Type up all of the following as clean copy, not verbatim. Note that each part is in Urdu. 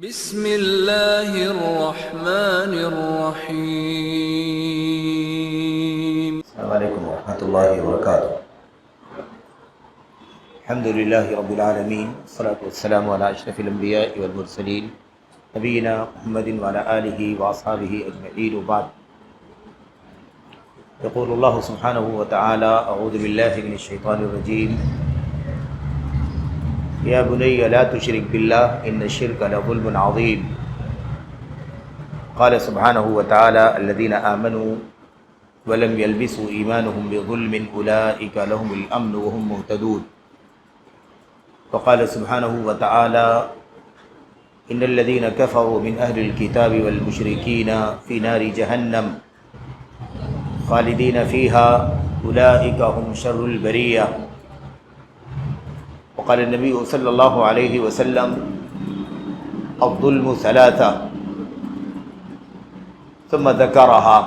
بسم اللہ الرحمن الرحیم۔ السلام علیکم ورحمۃ اللہ وبرکاتہ۔ الحمد للہ رب العالمین، والصلاۃ والسلام علی اشرف الانبیاء والمرسلین نبینا محمد وعلی آلہ واصحابہ اجمعین، وبعد۔ یقول اللہ سبحانہ وتعالی: اعوذ باللہ من الشیطان الرجیم، یا بنی لا تشرک باللہ ان الشرک لظلم عظیم۔ قال سبحانہ وتعالی: الذین آمنوا ولم يلبسوا ایمانهم بظلم اولئک لهم الامن وهم مهتدون۔ وقال سبحانہ وتعالی: ان الذین کفروا من اہل الکتاب والمشرکین فی نار جہنم خالدین فیہا اولئک هم شر البریہ۔ وقال النبی صلی اللہ علیہ وسلم: الظلم ثلاثہ ثم ذکرها۔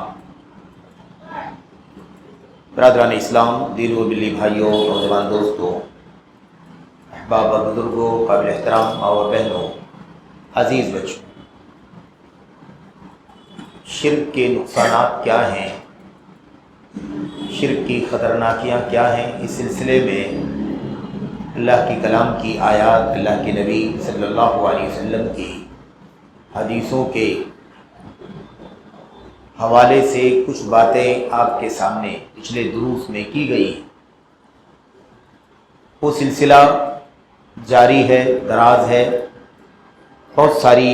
برادران اسلام، دین و ملی بھائیوں، نوجوان دوستوں، احباب و بزرگوں، قابل احترام اور بہنوں، عزیز بچوں، شرک کے نقصانات کیا ہیں، شرک کی خطرناکیاں کیا ہیں، اس سلسلے میں اللہ کی کلام کی آیات، اللہ کے نبی صلی اللہ علیہ وسلم کی حدیثوں کے حوالے سے کچھ باتیں آپ کے سامنے پچھلے دروس میں کی گئی ہیں۔ وہ سلسلہ جاری ہے، دراز ہے۔ بہت ساری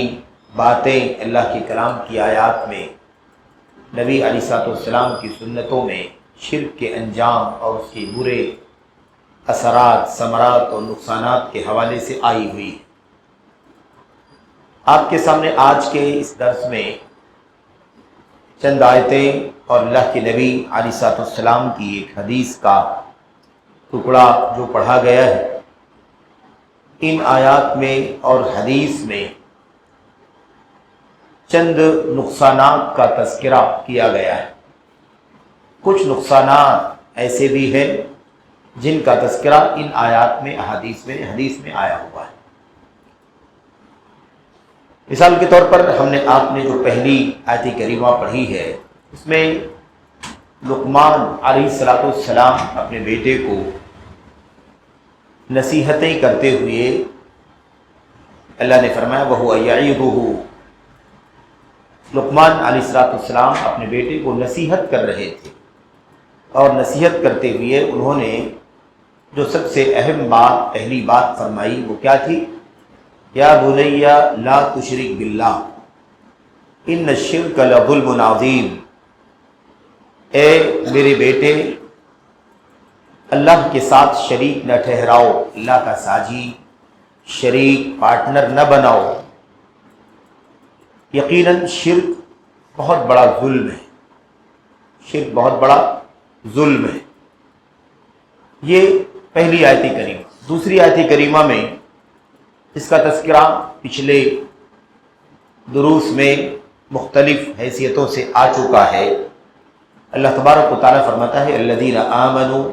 باتیں اللہ کے کلام کی آیات میں، نبی علیہ الصلوۃ والسلام کی سنتوں میں شرک کے انجام اور اس کے برے اثرات، ثمرات اور نقصانات کے حوالے سے آئی ہوئی ہے۔ آپ کے سامنے آج کے اس درس میں چند آیتیں اور اللہ کے نبی علیہ الصلوۃ والسلام کی ایک حدیث کا ٹکڑا جو پڑھا گیا ہے۔ ان آیات میں اور حدیث میں چند نقصانات کا تذکرہ کیا گیا ہے۔ کچھ نقصانات ایسے بھی ہیں جن کا تذکرہ ان آیات میں، حدیث میں آیا ہوا ہے۔ مثال کے طور پر آپ نے جو پہلی آیت کریمہ پڑھی ہے، اس میں لقمان علیہ السلام اپنے بیٹے کو نصیحتیں کرتے ہوئے اللہ نے فرمایا: وَهُوَ يَعِظُهُ۔ لقمان علیہ السلام اپنے بیٹے کو نصیحت کر رہے تھے، اور نصیحت کرتے ہوئے انہوں نے جو سب سے اہم بات، پہلی بات فرمائی، وہ کیا تھی؟ یا بنی لا تشرک باللہ ان الشرک لظلم عظیم۔ اے میرے بیٹے، اللہ کے ساتھ شریک نہ ٹھہراؤ، اللہ کا ساجی، شریک، پارٹنر نہ بناؤ۔ یقیناً شرک بہت بڑا ظلم ہے، شرک بہت بڑا ظلم ہے۔ یہ پہلی آیت کریمہ۔ دوسری آیت کریمہ میں اس کا تذکرہ پچھلے دروس میں مختلف حیثیتوں سے آ چکا ہے۔ اللہ تبارک و تعالیٰ فرماتا ہے: الذین آمنوا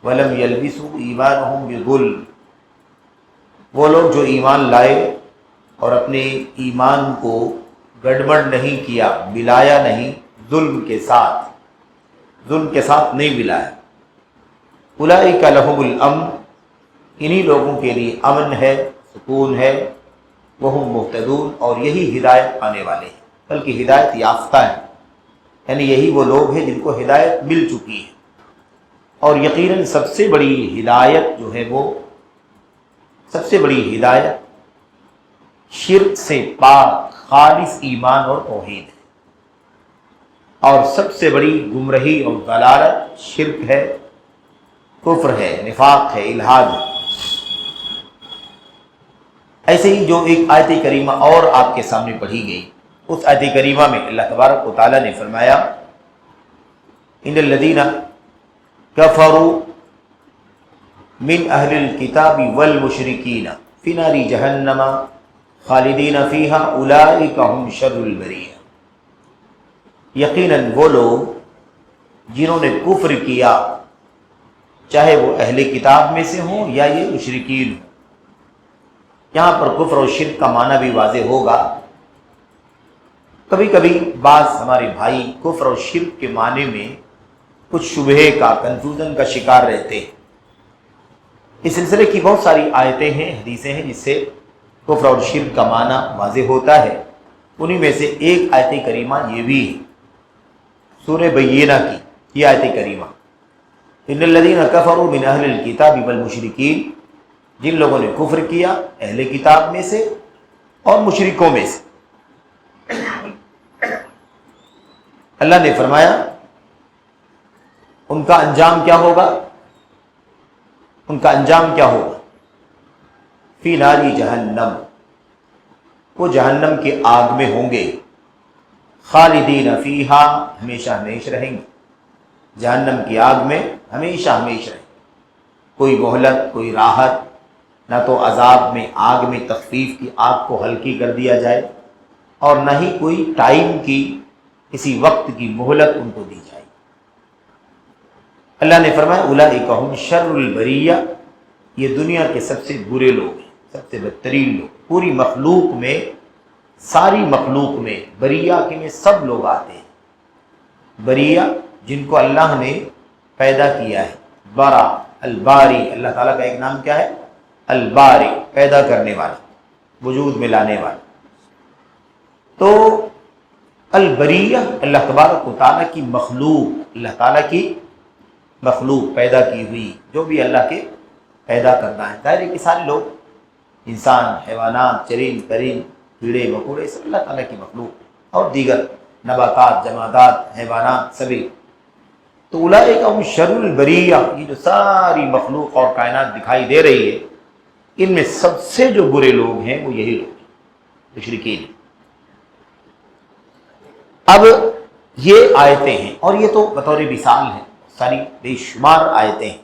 ولم یلبسوا ایمانہم بظلم۔ وہ لوگ جو ایمان لائے اور اپنے ایمان کو گڑبڑ نہیں کیا، ملایا نہیں ظلم کے ساتھ نہیں ملایا۔ اولئک لہم الامن، انہی لوگوں کے لیے امن ہے، سکون ہے، وہم مہتدون، اور یہی ہدایت پانے والے ہیں، بلکہ ہدایت یافتہ ہیں، یعنی یہی وہ لوگ ہیں جن کو ہدایت مل چکی ہے۔ اور یقیناً سب سے بڑی ہدایت جو ہے، وہ سب سے بڑی ہدایت شرک سے پاک خالص ایمان اور توحید ہے، اور سب سے بڑی گمراہی اور ضلالت شرک ہے، کفر ہے، نفاق ہے، الحاد ہے۔ ایسے ہی جو ایک آیت کریمہ اور آپ کے سامنے پڑھی گئی، اس آیت کریمہ میں اللہ تبارک و تعالیٰ نے فرمایا: ان الذین کفروا من اہل الکتاب والمشرکین فی نار جہنم خالدین فیہا اولئک هم شر البریہ۔ یقیناً وہ لوگ جنہوں نے کفر کیا، چاہے وہ اہل کتاب میں سے ہوں یا یہ مشرکین ہوں، یہاں پر کفر و شرک کا معنی بھی واضح ہوگا۔ کبھی کبھی بعض ہمارے بھائی کفر و شرک کے معنی میں کچھ شبہے کا، کنفیوژن کا شکار رہتے ہیں۔ اس سلسلے کی بہت ساری آیتیں ہیں، حدیثیں ہیں جس سے کفر اور شرک کا معنی واضح ہوتا ہے۔ انہی میں سے ایک آیت کریمہ یہ بھی ہے، سورہ بینہ کی یہ آیت کریمہ، ان الذین کفروا من اہل الکتاب والمشرکین، جن لوگوں نے کفر کیا اہل کتاب میں سے اور مشرکوں میں سے۔ اللہ نے فرمایا ان کا انجام کیا ہوگا؟ ان کا انجام کیا ہوگا؟ فی ناری جہنم، وہ جہنم کی آگ میں ہوں گے، خالدین فیہا، ہمیشہ ہمیشہ رہیں گے، جہنم کی آگ میں ہمیشہ ہمیشہ رہیں گے۔ کوئی مہلت، کوئی راحت نہ تو عذاب میں، آگ میں تخفیف کی، آگ کو ہلکی کر دیا جائے، اور نہ ہی کوئی ٹائم کی، کسی وقت کی مہلت ان کو دی جائے۔ اللہ نے فرمایا اولئک هم شر البریہ، یہ دنیا کے سب سے برے لوگ ہیں، سب سے بدترین لوگ۔ پوری مخلوق میں، ساری مخلوق میں، بریہ کے میں سب لوگ آتے ہیں۔ بریہ جن کو اللہ نے پیدا کیا ہے، برا، الباری، اللہ تعالیٰ کا ایک نام کیا ہے؟ الباری، پیدا کرنے والا، وجود میں لانے والا۔ تو البریہ اللہ تبارک و تعالیٰ کی مخلوق، اللہ تعالیٰ کی مخلوق، پیدا کی ہوئی، جو بھی اللہ کے پیدا کرنا ہے۔ ظاہر ہے کہ سارے لوگ، انسان، حیوانات، چرند پرند، کیڑے مکوڑے، سب اللہ تعالیٰ کی مخلوق، اور دیگر نباتات، جمادات، حیوانات سبھی۔ تو اولئک هم شر البریہ، یہ جو ساری مخلوق اور کائنات دکھائی دے رہی ہے، ان میں سب سے جو برے لوگ ہیں وہ یہی لوگ ہیں، مشرکین۔ اب یہ آیتیں ہیں، اور یہ تو بطور مثال ہیں، ساری بے شمار آیتیں ہیں،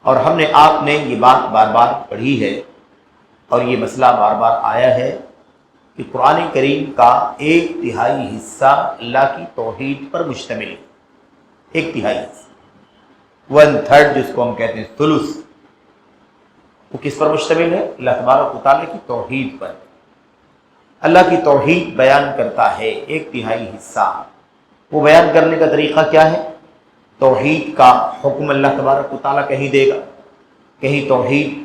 اور ہم نے، آپ نے یہ بات بار بار پڑھی ہے، اور یہ مسئلہ بار بار آیا ہے کہ قرآن کریم کا 1/3 حصہ اللہ کی توحید پر مشتمل ہے۔ 1/3 حصہ، 1/3 جس کو ہم کہتے ہیں ثلث، وہ کس پر مشتمل ہے؟ اللہ تبارک و تعالیٰ کی توحید پر۔ اللہ کی توحید بیان کرتا ہے 1/3 حصہ۔ وہ بیان کرنے کا طریقہ کیا ہے؟ توحید کا حکم اللہ تبارک و تعالیٰ کہیں دے گا، کہیں توحید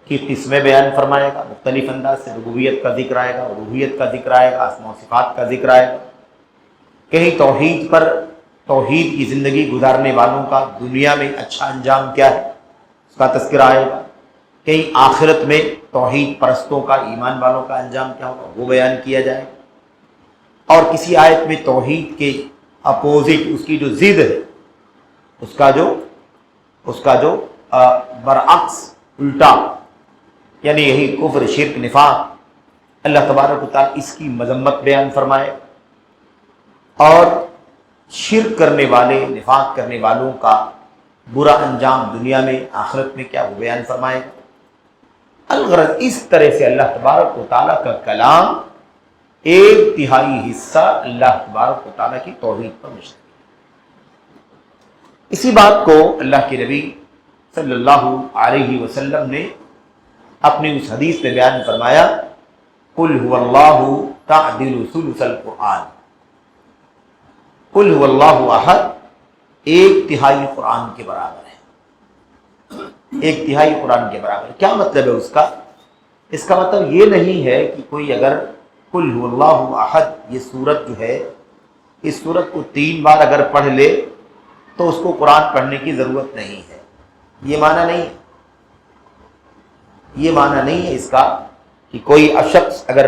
کی قسمیں بیان فرمائے گا، مختلف انداز سے ربوبیت کا ذکر آئے گا، الوہیت کا ذکر آئے گا، اسماء و صفات کا ذکر آئے گا، کہیں توحید پر، توحید کی زندگی گزارنے والوں کا دنیا میں اچھا انجام کیا ہے اس کا تذکرہ آئے گا، کہیں آخرت میں توحید پرستوں کا، ایمان والوں کا انجام کیا ہوگا وہ بیان کیا جائے گا، اور کسی آیت میں توحید کے اپوزٹ، اس کی جو ضد ہے، اس کا جو برعکس، الٹا، یعنی یہی کفر، شرک، نفاق، اللہ تبارک و تعالیٰ اس کی مذمت بیان فرمائے، اور شرک کرنے والے، نفاق کرنے والوں کا برا انجام دنیا میں، آخرت میں کیا وہ بیان فرمائے۔ الغرض اس طرح سے اللہ تبارک و تعالیٰ کا کلام 1/3 حصہ اللہ تبارک و تعالیٰ کی توحید پر مشتمل ہے۔ اسی بات کو اللہ کے نبی صلی اللہ علیہ وسلم نے اپنی اس حدیث میں بیان فرمایا، قل هو اللہ تعدل ثلث القرآن، قل هو اللہ احد 1/3 قرآن کے برابر ہے، 1/3 قرآن کے برابر۔ کیا مطلب ہے اس کا؟ اس کا مطلب یہ نہیں ہے کہ کوئی اگر قل هو اللہ احد، یہ سورت جو ہے، اس سورت کو 3 بار اگر پڑھ لے تو اس کو قرآن پڑھنے کی ضرورت نہیں ہے، یہ معنی نہیں ہے، یہ معنی نہیں ہے اس کا کہ کوئی شخص اگر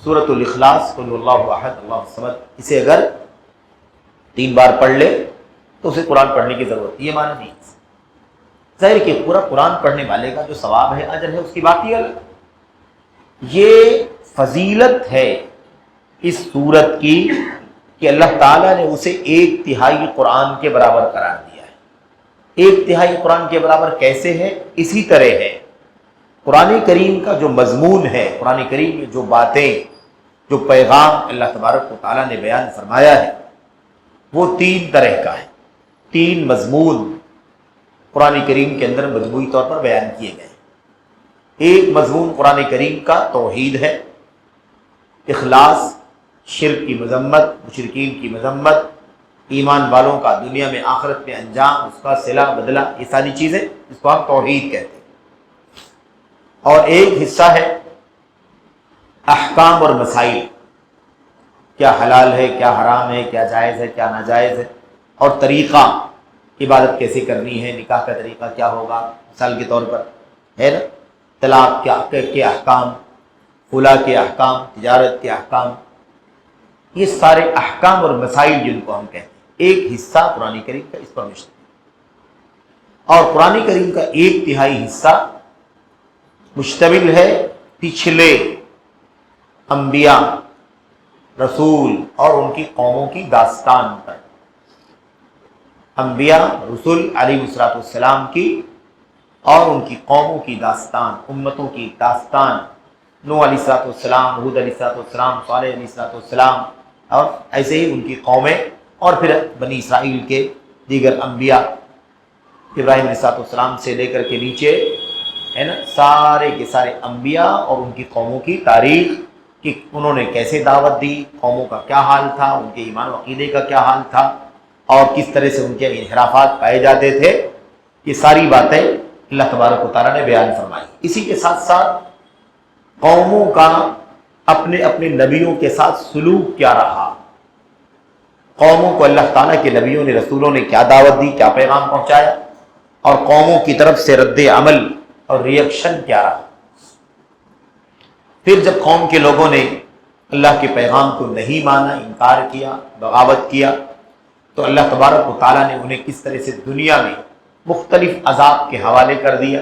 سورۃ الاخلاص، قل هو اللہ احد اللہ الصمد، اسے اگر 3 بار پڑھ لے تو اسے قرآن پڑھنے کی ضرورت، یہ معنی نہیں ہے۔ ظاہر کہ پورا قرآن پڑھنے والے کا جو ثواب ہے، اجر ہے، اس کی بات ہی الگ۔ یہ فضیلت ہے اس سورت کی کہ اللہ تعالیٰ نے اسے 1/3 قرآن کے برابر قرار دیا ہے۔ 1/3 قرآن کے برابر کیسے ہے؟ اسی طرح ہے۔ قرآن کریم کا جو مضمون ہے، قرآن کریم میں جو باتیں، جو پیغام اللہ تبارک و تعالیٰ نے بیان فرمایا ہے، وہ 3 طرح کا ہے۔ 3 مضمون قرآن کریم کے اندر مجموعی طور پر بیان کیے گئے۔ ایک مضمون قرآن کریم کا توحید ہے، اخلاص، شرک کی مذمت، مشرکین کی مذمت، ایمان والوں کا دنیا میں آخرت میں انجام، اس کا صلہ بدلہ، یہ ساری چیزیں اس کو ہم توحید کہتے ہیں۔ اور ایک حصہ ہے احکام اور مسائل، کیا حلال ہے، کیا حرام ہے، کیا جائز ہے، کیا ناجائز ہے، اور طریقہ، عبادت کیسے کرنی ہے، نکاح کا طریقہ کیا ہوگا، مثال کے طور پر ہے نا، طلاق کے احکام، خلا کے احکام، تجارت کے احکام، یہ سارے احکام اور مسائل جن کو ہم کہتے ہیں، ایک حصہ قرآن کریم کا اس پر مشتمل ہے۔ اور قرآن کریم کا 1/3 حصہ مشتمل ہے پچھلے انبیاء، رسول اور ان کی قوموں کی داستان پر۔ انبیاء، رسول علیہ السلام کی اور ان کی قوموں کی داستان، امتوں کی داستان، نوح علیہ السلام، ہود علیہ السلام، صالح علیہ السلام، اور ایسے ہی ان کی قومیں، اور پھر بنی اسرائیل کے دیگر انبیاء، ابراہیم علیہ السلام سے لے کر کے نیچے ہے نا، سارے کے سارے انبیاء اور ان کی قوموں کی تاریخ، کہ انہوں نے کیسے دعوت دی، قوموں کا کیا حال تھا، ان کے ایمان و عقیدے کا کیا حال تھا، اور کس طرح سے ان کے انحرافات پائے جاتے تھے، یہ ساری باتیں اللہ تبارک و تعالیٰ نے بیان فرمائی۔ اسی کے ساتھ ساتھ قوموں کا اپنے اپنے نبیوں کے ساتھ سلوک کیا رہا، قوموں کو اللہ تعالیٰ کے نبیوں نے، رسولوں نے کیا دعوت دی، کیا پیغام پہنچایا، اور قوموں کی طرف سے رد عمل اور ریئیکشن کیا رہا۔ پھر جب قوم کے لوگوں نے اللہ کے پیغام کو نہیں مانا، انکار کیا، بغاوت کیا، تو اللہ تبارک و تعالیٰ نے انہیں کس طرح سے دنیا میں مختلف عذاب کے حوالے کر دیا۔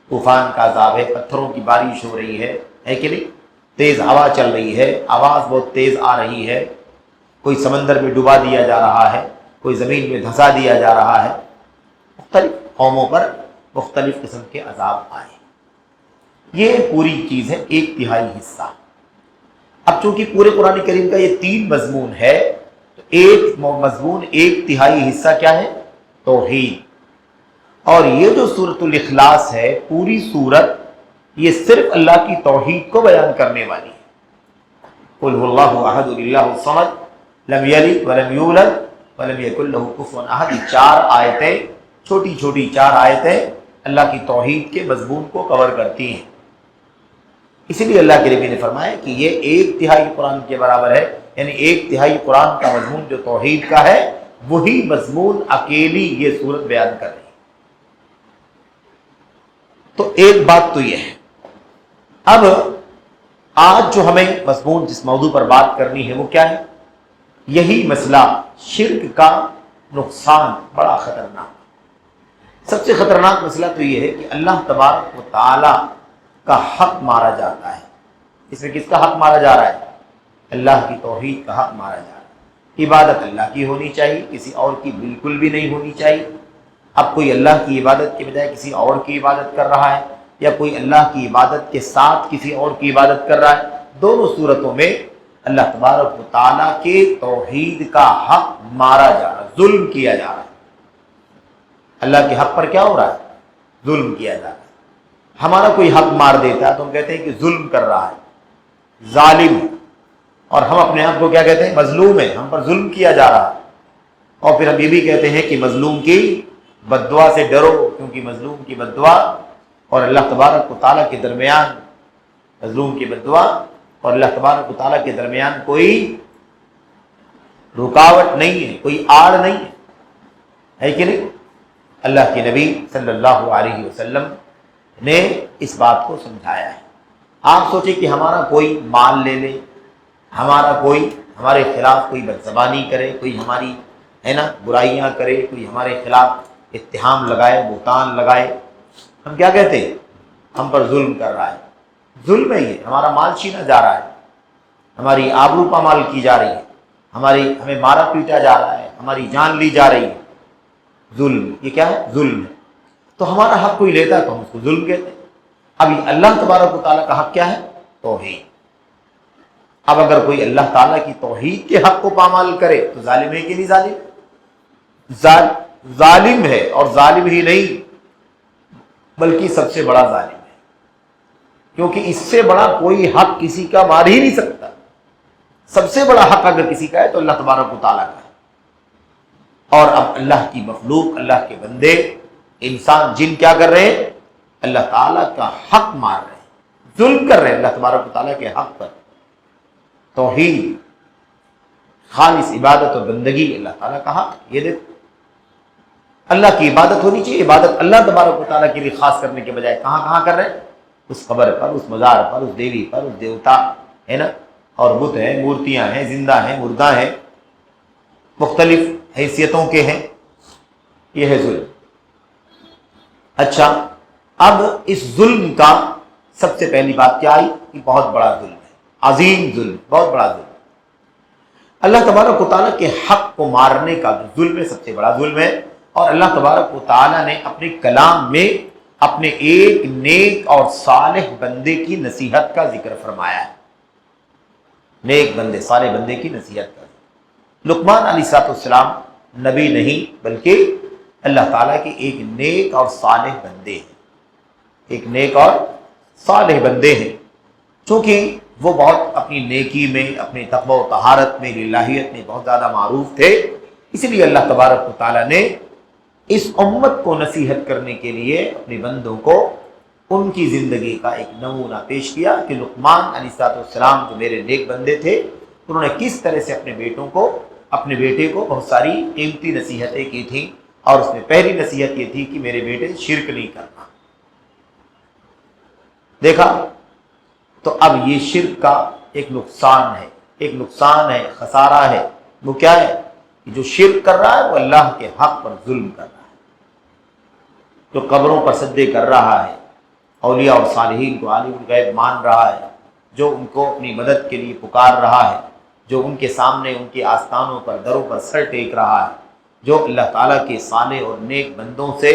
طوفان کا عذاب ہے، پتھروں کی بارش ہو رہی ہے کہ نہیں، تیز ہوا چل رہی ہے، آواز بہت تیز آ رہی ہے، کوئی سمندر میں ڈبا دیا جا رہا ہے، کوئی زمین میں دھسا دیا جا رہا ہے، مختلف قوموں پر مختلف قسم کے عذاب آئے۔ یہ پوری چیز ہے 1/3 حصہ۔ اب چونکہ پورے قرآن کریم کا یہ 3 مضمون ہے، تو ایک مضمون 1/3 حصہ کیا ہے؟ توحید۔ اور یہ جو سورۃ الاخلاص ہے، پوری سورت یہ صرف اللہ کی توحید کو بیان کرنے والی ہے۔ قل هو اللہ احد اللہ الصمد لم یلد ولم یولد ولم یکن لہ کفوا احد، یہ 4 آیتیں، چھوٹی چھوٹی 4 آیتیں اللہ کی توحید کے مضمون کو کور کرتی ہیں۔ اسی لیے اللہ کے نبی نے فرمایا کہ یہ 1/3 قرآن کے برابر ہے، یعنی 1/3 قرآن کا مضمون جو توحید کا ہے، وہی مضمون اکیلی یہ سورت بیان کر رہی ہے۔ تو ایک بات تو یہ ہے۔ اب آج جو ہمیں مضمون جس موضوع پر بات کرنی ہے وہ کیا ہے؟ یہی مسئلہ، شرک کا نقصان بڑا خطرناک۔ سب سے خطرناک مسئلہ تو یہ ہے کہ اللہ تبارک و تعالی کا حق مارا جاتا ہے۔ اس میں کس کا حق مارا جا رہا ہے؟ اللہ کی توحید کا حق مارا جا رہا ہے۔ عبادت اللہ کی ہونی چاہیے، کسی اور کی بالکل بھی نہیں ہونی چاہیے۔ اب کوئی اللہ کی عبادت کے بجائے کسی اور کی عبادت کر رہا ہے، یا کوئی اللہ کی عبادت کے ساتھ کسی اور کی عبادت کر رہا ہے، دونوں صورتوں میں اللہ تبارک و تعالیٰ کے توحید کا حق مارا جا رہا ہے، ظلم کیا جا رہا ہے۔ اللہ کے حق پر کیا ہو رہا ہے؟ ظلم کیا جا رہا ہے۔ ہمارا کوئی حق مار دیتا ہے تو ہم کہتے ہیں کہ ظلم کر رہا ہے، ظالم، اور ہم اپنے آپ کو کیا کہتے ہیں؟ مظلوم ہے، ہم پر ظلم کیا جا رہا ہے۔ اور پھر ہم یہ بھی کہتے ہیں کہ مظلوم کی بد دعا سے ڈرو، کیونکہ مظلوم کی بد دعا اور اللہ تبارک و تعالیٰ کے درمیان، مظلوم کی بد دعا اور اللہ تبارک و تعالیٰ کے درمیان کوئی رکاوٹ نہیں ہے، کوئی آڑ نہیں ہے کہ نہیں؟ اللہ کے نبی صلی اللہ علیہ وسلم نے اس بات کو سمجھایا ہے۔ آپ سوچیں کہ ہمارا کوئی مال لے لے، ہمارے خلاف کوئی بدزبانی کرے، کوئی ہماری ہے نا برائیاں کرے، کوئی ہمارے خلاف اتہام لگائے، بہتان لگائے، ہم کیا کہتے ہیں؟ ہم پر ظلم کر رہا ہے۔ ظلم ہے یہ، ہمارا مال چھینا جا رہا ہے، ہماری آبرو پامال کی جا رہی ہے، ہمیں مارا پیٹا جا رہا ہے، ہماری جان لی جا رہی ہے۔ ظلم، یہ کیا ہے؟ ظلم ہے۔ تو ہمارا حق کوئی لیتا ہے تو ہم اس کو ظلم کہتے ہیں۔ ابھی اللہ تبارک و تعالیٰ کا حق کیا ہے؟ توحید۔ اب اگر کوئی اللہ تعالیٰ کی توحید کے حق کو پامال کرے تو ظالم ہے کہ نہیں ظالم؟ ظالم ہے، اور ظالم ہی نہیں بلکہ سب سے بڑا ظالم ہے۔ کیونکہ اس سے بڑا کوئی حق کسی کا مار ہی نہیں سکتا. سب سے بڑا حق اگر کسی کا ہے تو اللہ تبارک و تعالیٰ کا ہے. اور اب اللہ کی مخلوق، اللہ کے بندے، انسان، جن کیا کر رہے ہیں؟ اللہ تعالیٰ کا حق مار رہے ہیں، ظلم کر رہے ہیں اللہ تبارک و تعالیٰ کے حق پر. توحید، خالص عبادت اور بندگی اللہ تعالیٰ کا حق. یہ دیکھو، اللہ کی عبادت ہونی چاہیے. عبادت اللہ تبارک و تعالیٰ کے لیے خاص کرنے کے بجائے کہاں کر رہے ہیں؟ اس قبر پر، اس مزار پر، اس دیوی پر، اس دیوتا ہے نا، اور بت ہیں، مورتیاں ہیں، زندہ ہیں، مردہ ہیں، مختلف حیثیتوں کے ہیں. یہ ہے ظلم. اچھا، اب اس ظلم کا سب سے پہلی بات کیا آئی کہ بہت بڑا ظلم ہے، عظیم ظلم، بہت بڑا ظلم. اللہ تبارک و تعالیٰ کے حق کو مارنے کا جو ظلم ہے سب سے بڑا ظلم ہے. اور اللہ تبارک و تعالیٰ نے اپنے کلام میں اپنے ایک نیک اور صالح بندے کی نصیحت کا ذکر فرمایا ہے. نیک بندے، صالح بندے کی نصیحت کا. لقمان علیہ السلام نبی نہیں بلکہ اللہ تعالیٰ کے ایک نیک اور صالح بندے ہیں. ایک نیک اور صالح بندے ہیں. چونکہ وہ بہت اپنی نیکی میں، اپنے تقوی و طہارت میں، للہیت میں بہت زیادہ معروف تھے. اسی لیے اللہ تبارک و تعالیٰ نے اس امت کو نصیحت کرنے کے لیے اپنے بندوں کو ان کی زندگی کا ایک نمونہ پیش کیا کہ لقمان علیہ السلام جو میرے نیک بندے تھے، انہوں نے کس طرح سے اپنے بیٹے کو بہت ساری قیمتی نصیحتیں کی تھیں. اور اس میں پہلی نصیحت یہ تھی کہ میرے بیٹے شرک نہیں کرنا. دیکھا تو اب یہ شرک کا ایک نقصان ہے، خسارہ ہے. وہ کیا ہے؟ کہ جو شرک کر رہا ہے وہ اللہ کے حق پر ظلم کر رہا ہے. جو قبروں پر سجدے کر رہا ہے، اولیاء اور صالحین کو عالم الغیب مان رہا ہے، جو ان کو اپنی مدد کے لیے پکار رہا ہے، جو ان کے سامنے ان کے آستانوں پر، دروں پر سر ٹیک رہا ہے، جو اللہ تعالیٰ کے صالح اور نیک بندوں سے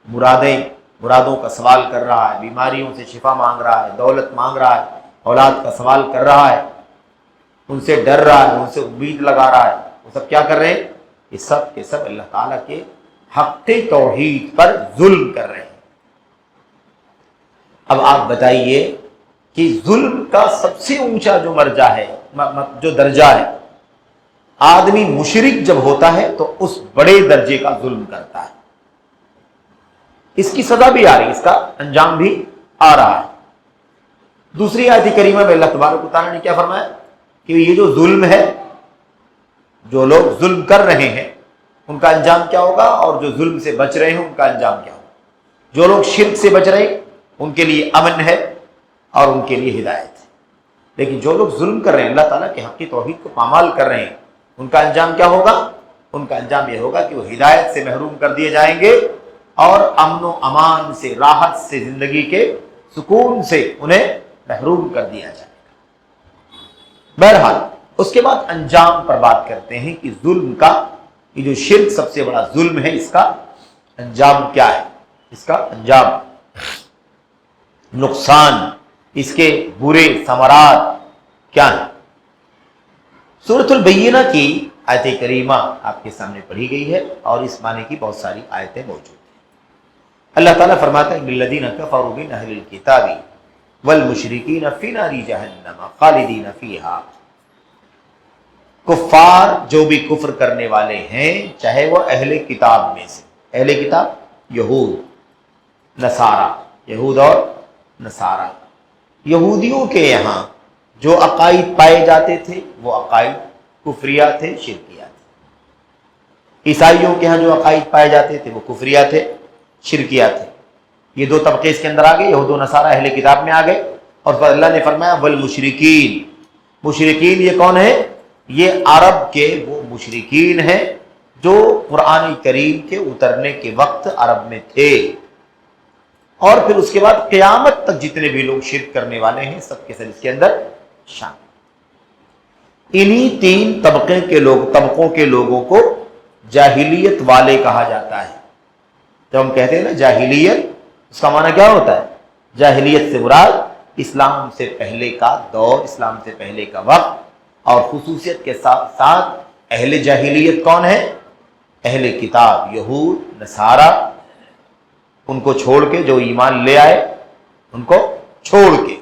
مرادوں کا سوال کر رہا ہے، بیماریوں سے شفا مانگ رہا ہے، دولت مانگ رہا ہے، اولاد کا سوال کر رہا ہے، ان سے ڈر رہا ہے، ان سے امید لگا رہا ہے، وہ سب کیا کر رہے ہیں؟ یہ سب کے سب اللہ تعالیٰ کے حق توحید پر ظلم کر رہے ہیں. اب آپ بتائیے کہ ظلم کا سب سے اونچا جو مرجع ہے، جو درجہ ہے، آدمی مشرک جب ہوتا ہے تو اس بڑے درجے کا ظلم کرتا ہے. اس کی سزا بھی آ رہی ہے، اس کا انجام بھی آ رہا ہے. دوسری آیت کریمہ میں اللہ تبارک و تعالیٰ نے کیا فرمایا کہ یہ جو ظلم ہے، جو لوگ ظلم کر رہے ہیں ان کا انجام کیا ہوگا، اور جو ظلم سے بچ رہے ہیں ان کا انجام کیا ہوگا. جو لوگ شرک سے بچ رہے ہیں ان کے لیے امن ہے اور ان کے لیے ہدایت ہے. لیکن جو لوگ ظلم کر رہے ہیں، اللہ تعالیٰ کے حق کی توحید کو پامال کر رہے ہیں، ان کا انجام کیا ہوگا؟ ان کا انجام یہ ہوگا کہ وہ ہدایت سے محروم کر دیے جائیں گے اور امن و امان سے، راحت سے، زندگی کے سکون سے انہیں محروم کر دیا جائے گا. بہرحال اس کے بعد انجام پر بات کرتے ہیں کہ ظلم کا، یہ جو شرک سب سے بڑا ظلم ہے، اس کا انجام کیا ہے؟ اس کا انجام، نقصان، اس کے برے ثمرات کیا ہیں؟ سورۃ البینہ کی آیت کریمہ آپ کے سامنے پڑھی گئی ہے اور اس معنی کی بہت ساری آیتیں موجود ہیں. اللہ تعالیٰ فرماتا ہے الذین کفروا من اہل الکتاب والمشرکین فی نار جہنم خالدین فیہا. کفار جو بھی کفر کرنے والے ہیں، چاہے وہ اہل کتاب میں سے، اہل کتاب یہود نصارہ، یہود اور نصارہ، یہودیوں کے یہاں جو عقائد پائے جاتے تھے وہ عقائد کفریہ تھے، شرکیہ تھے. عیسائیوں کے ہاں جو عقائد پائے جاتے تھے وہ کفریہ تھے، شرکیہ تھے. یہ دو طبقے اس کے اندر آ گئے، یہود و نصارہ اہل کتاب میں آ گئے. اور پھر اللہ نے فرمایا والمشرکین. مشرکین یہ کون ہے؟ یہ عرب کے وہ مشرکین ہیں جو قرآن کریم کے اترنے کے وقت عرب میں تھے، اور پھر اس کے بعد قیامت تک جتنے بھی لوگ شرک کرنے والے ہیں سب کے سب اس کے اندر شامل. انہی تین طبقوں کے لوگوں کو جاہلیت والے کہا جاتا ہے. جب ہم کہتے ہیں نا جاہلیت، اس کا معنی کیا ہوتا ہے؟ جاہلیت سے مراد اسلام سے پہلے کا دور، اسلام سے پہلے کا وقت. اور خصوصیت کے ساتھ ساتھ اہل جاہلیت کون ہے؟ اہل کتاب، یہود نصارہ. ان کو چھوڑ کے جو ایمان لے آئے ان کو چھوڑ کے.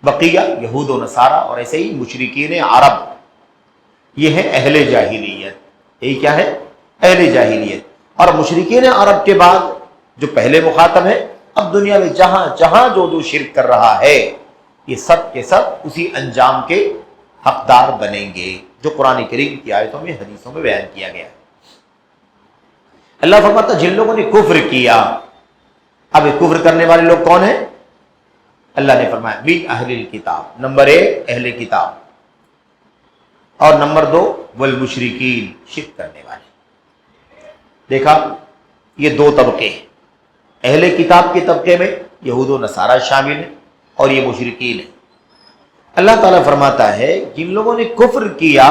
بقیہ یہود و نصارہ اور ایسے ہی مشرکین عرب، یہ ہے اہل جاہلیت. یہی کیا ہے؟ اہل جاہلیت. اور مشرکین عرب کے بعد جو پہلے مخاطب ہے، اب دنیا میں جہاں جہاں جو شرک کر رہا ہے، یہ سب کے سب اسی انجام کے حقدار بنیں گے جو قرآن کریم کی آیتوں میں حدیثوں میں بیان کیا گیا. اللہ فرماتا جن لوگوں نے کفر کیا. اب یہ کفر کرنے والے لوگ کون ہیں؟ اللہ نے فرمایا من اہل الکتاب. نمبر 1 اہل کتاب، اور نمبر 2 والمشرکین، شرک کرنے والے. دیکھا، یہ 2 طبقے ہیں. اہل کتاب کے طبقے میں یہود و نصارہ شامل ہیں اور یہ مشرکین ہیں. اللہ تعالیٰ فرماتا ہے جن لوگوں نے کفر کیا،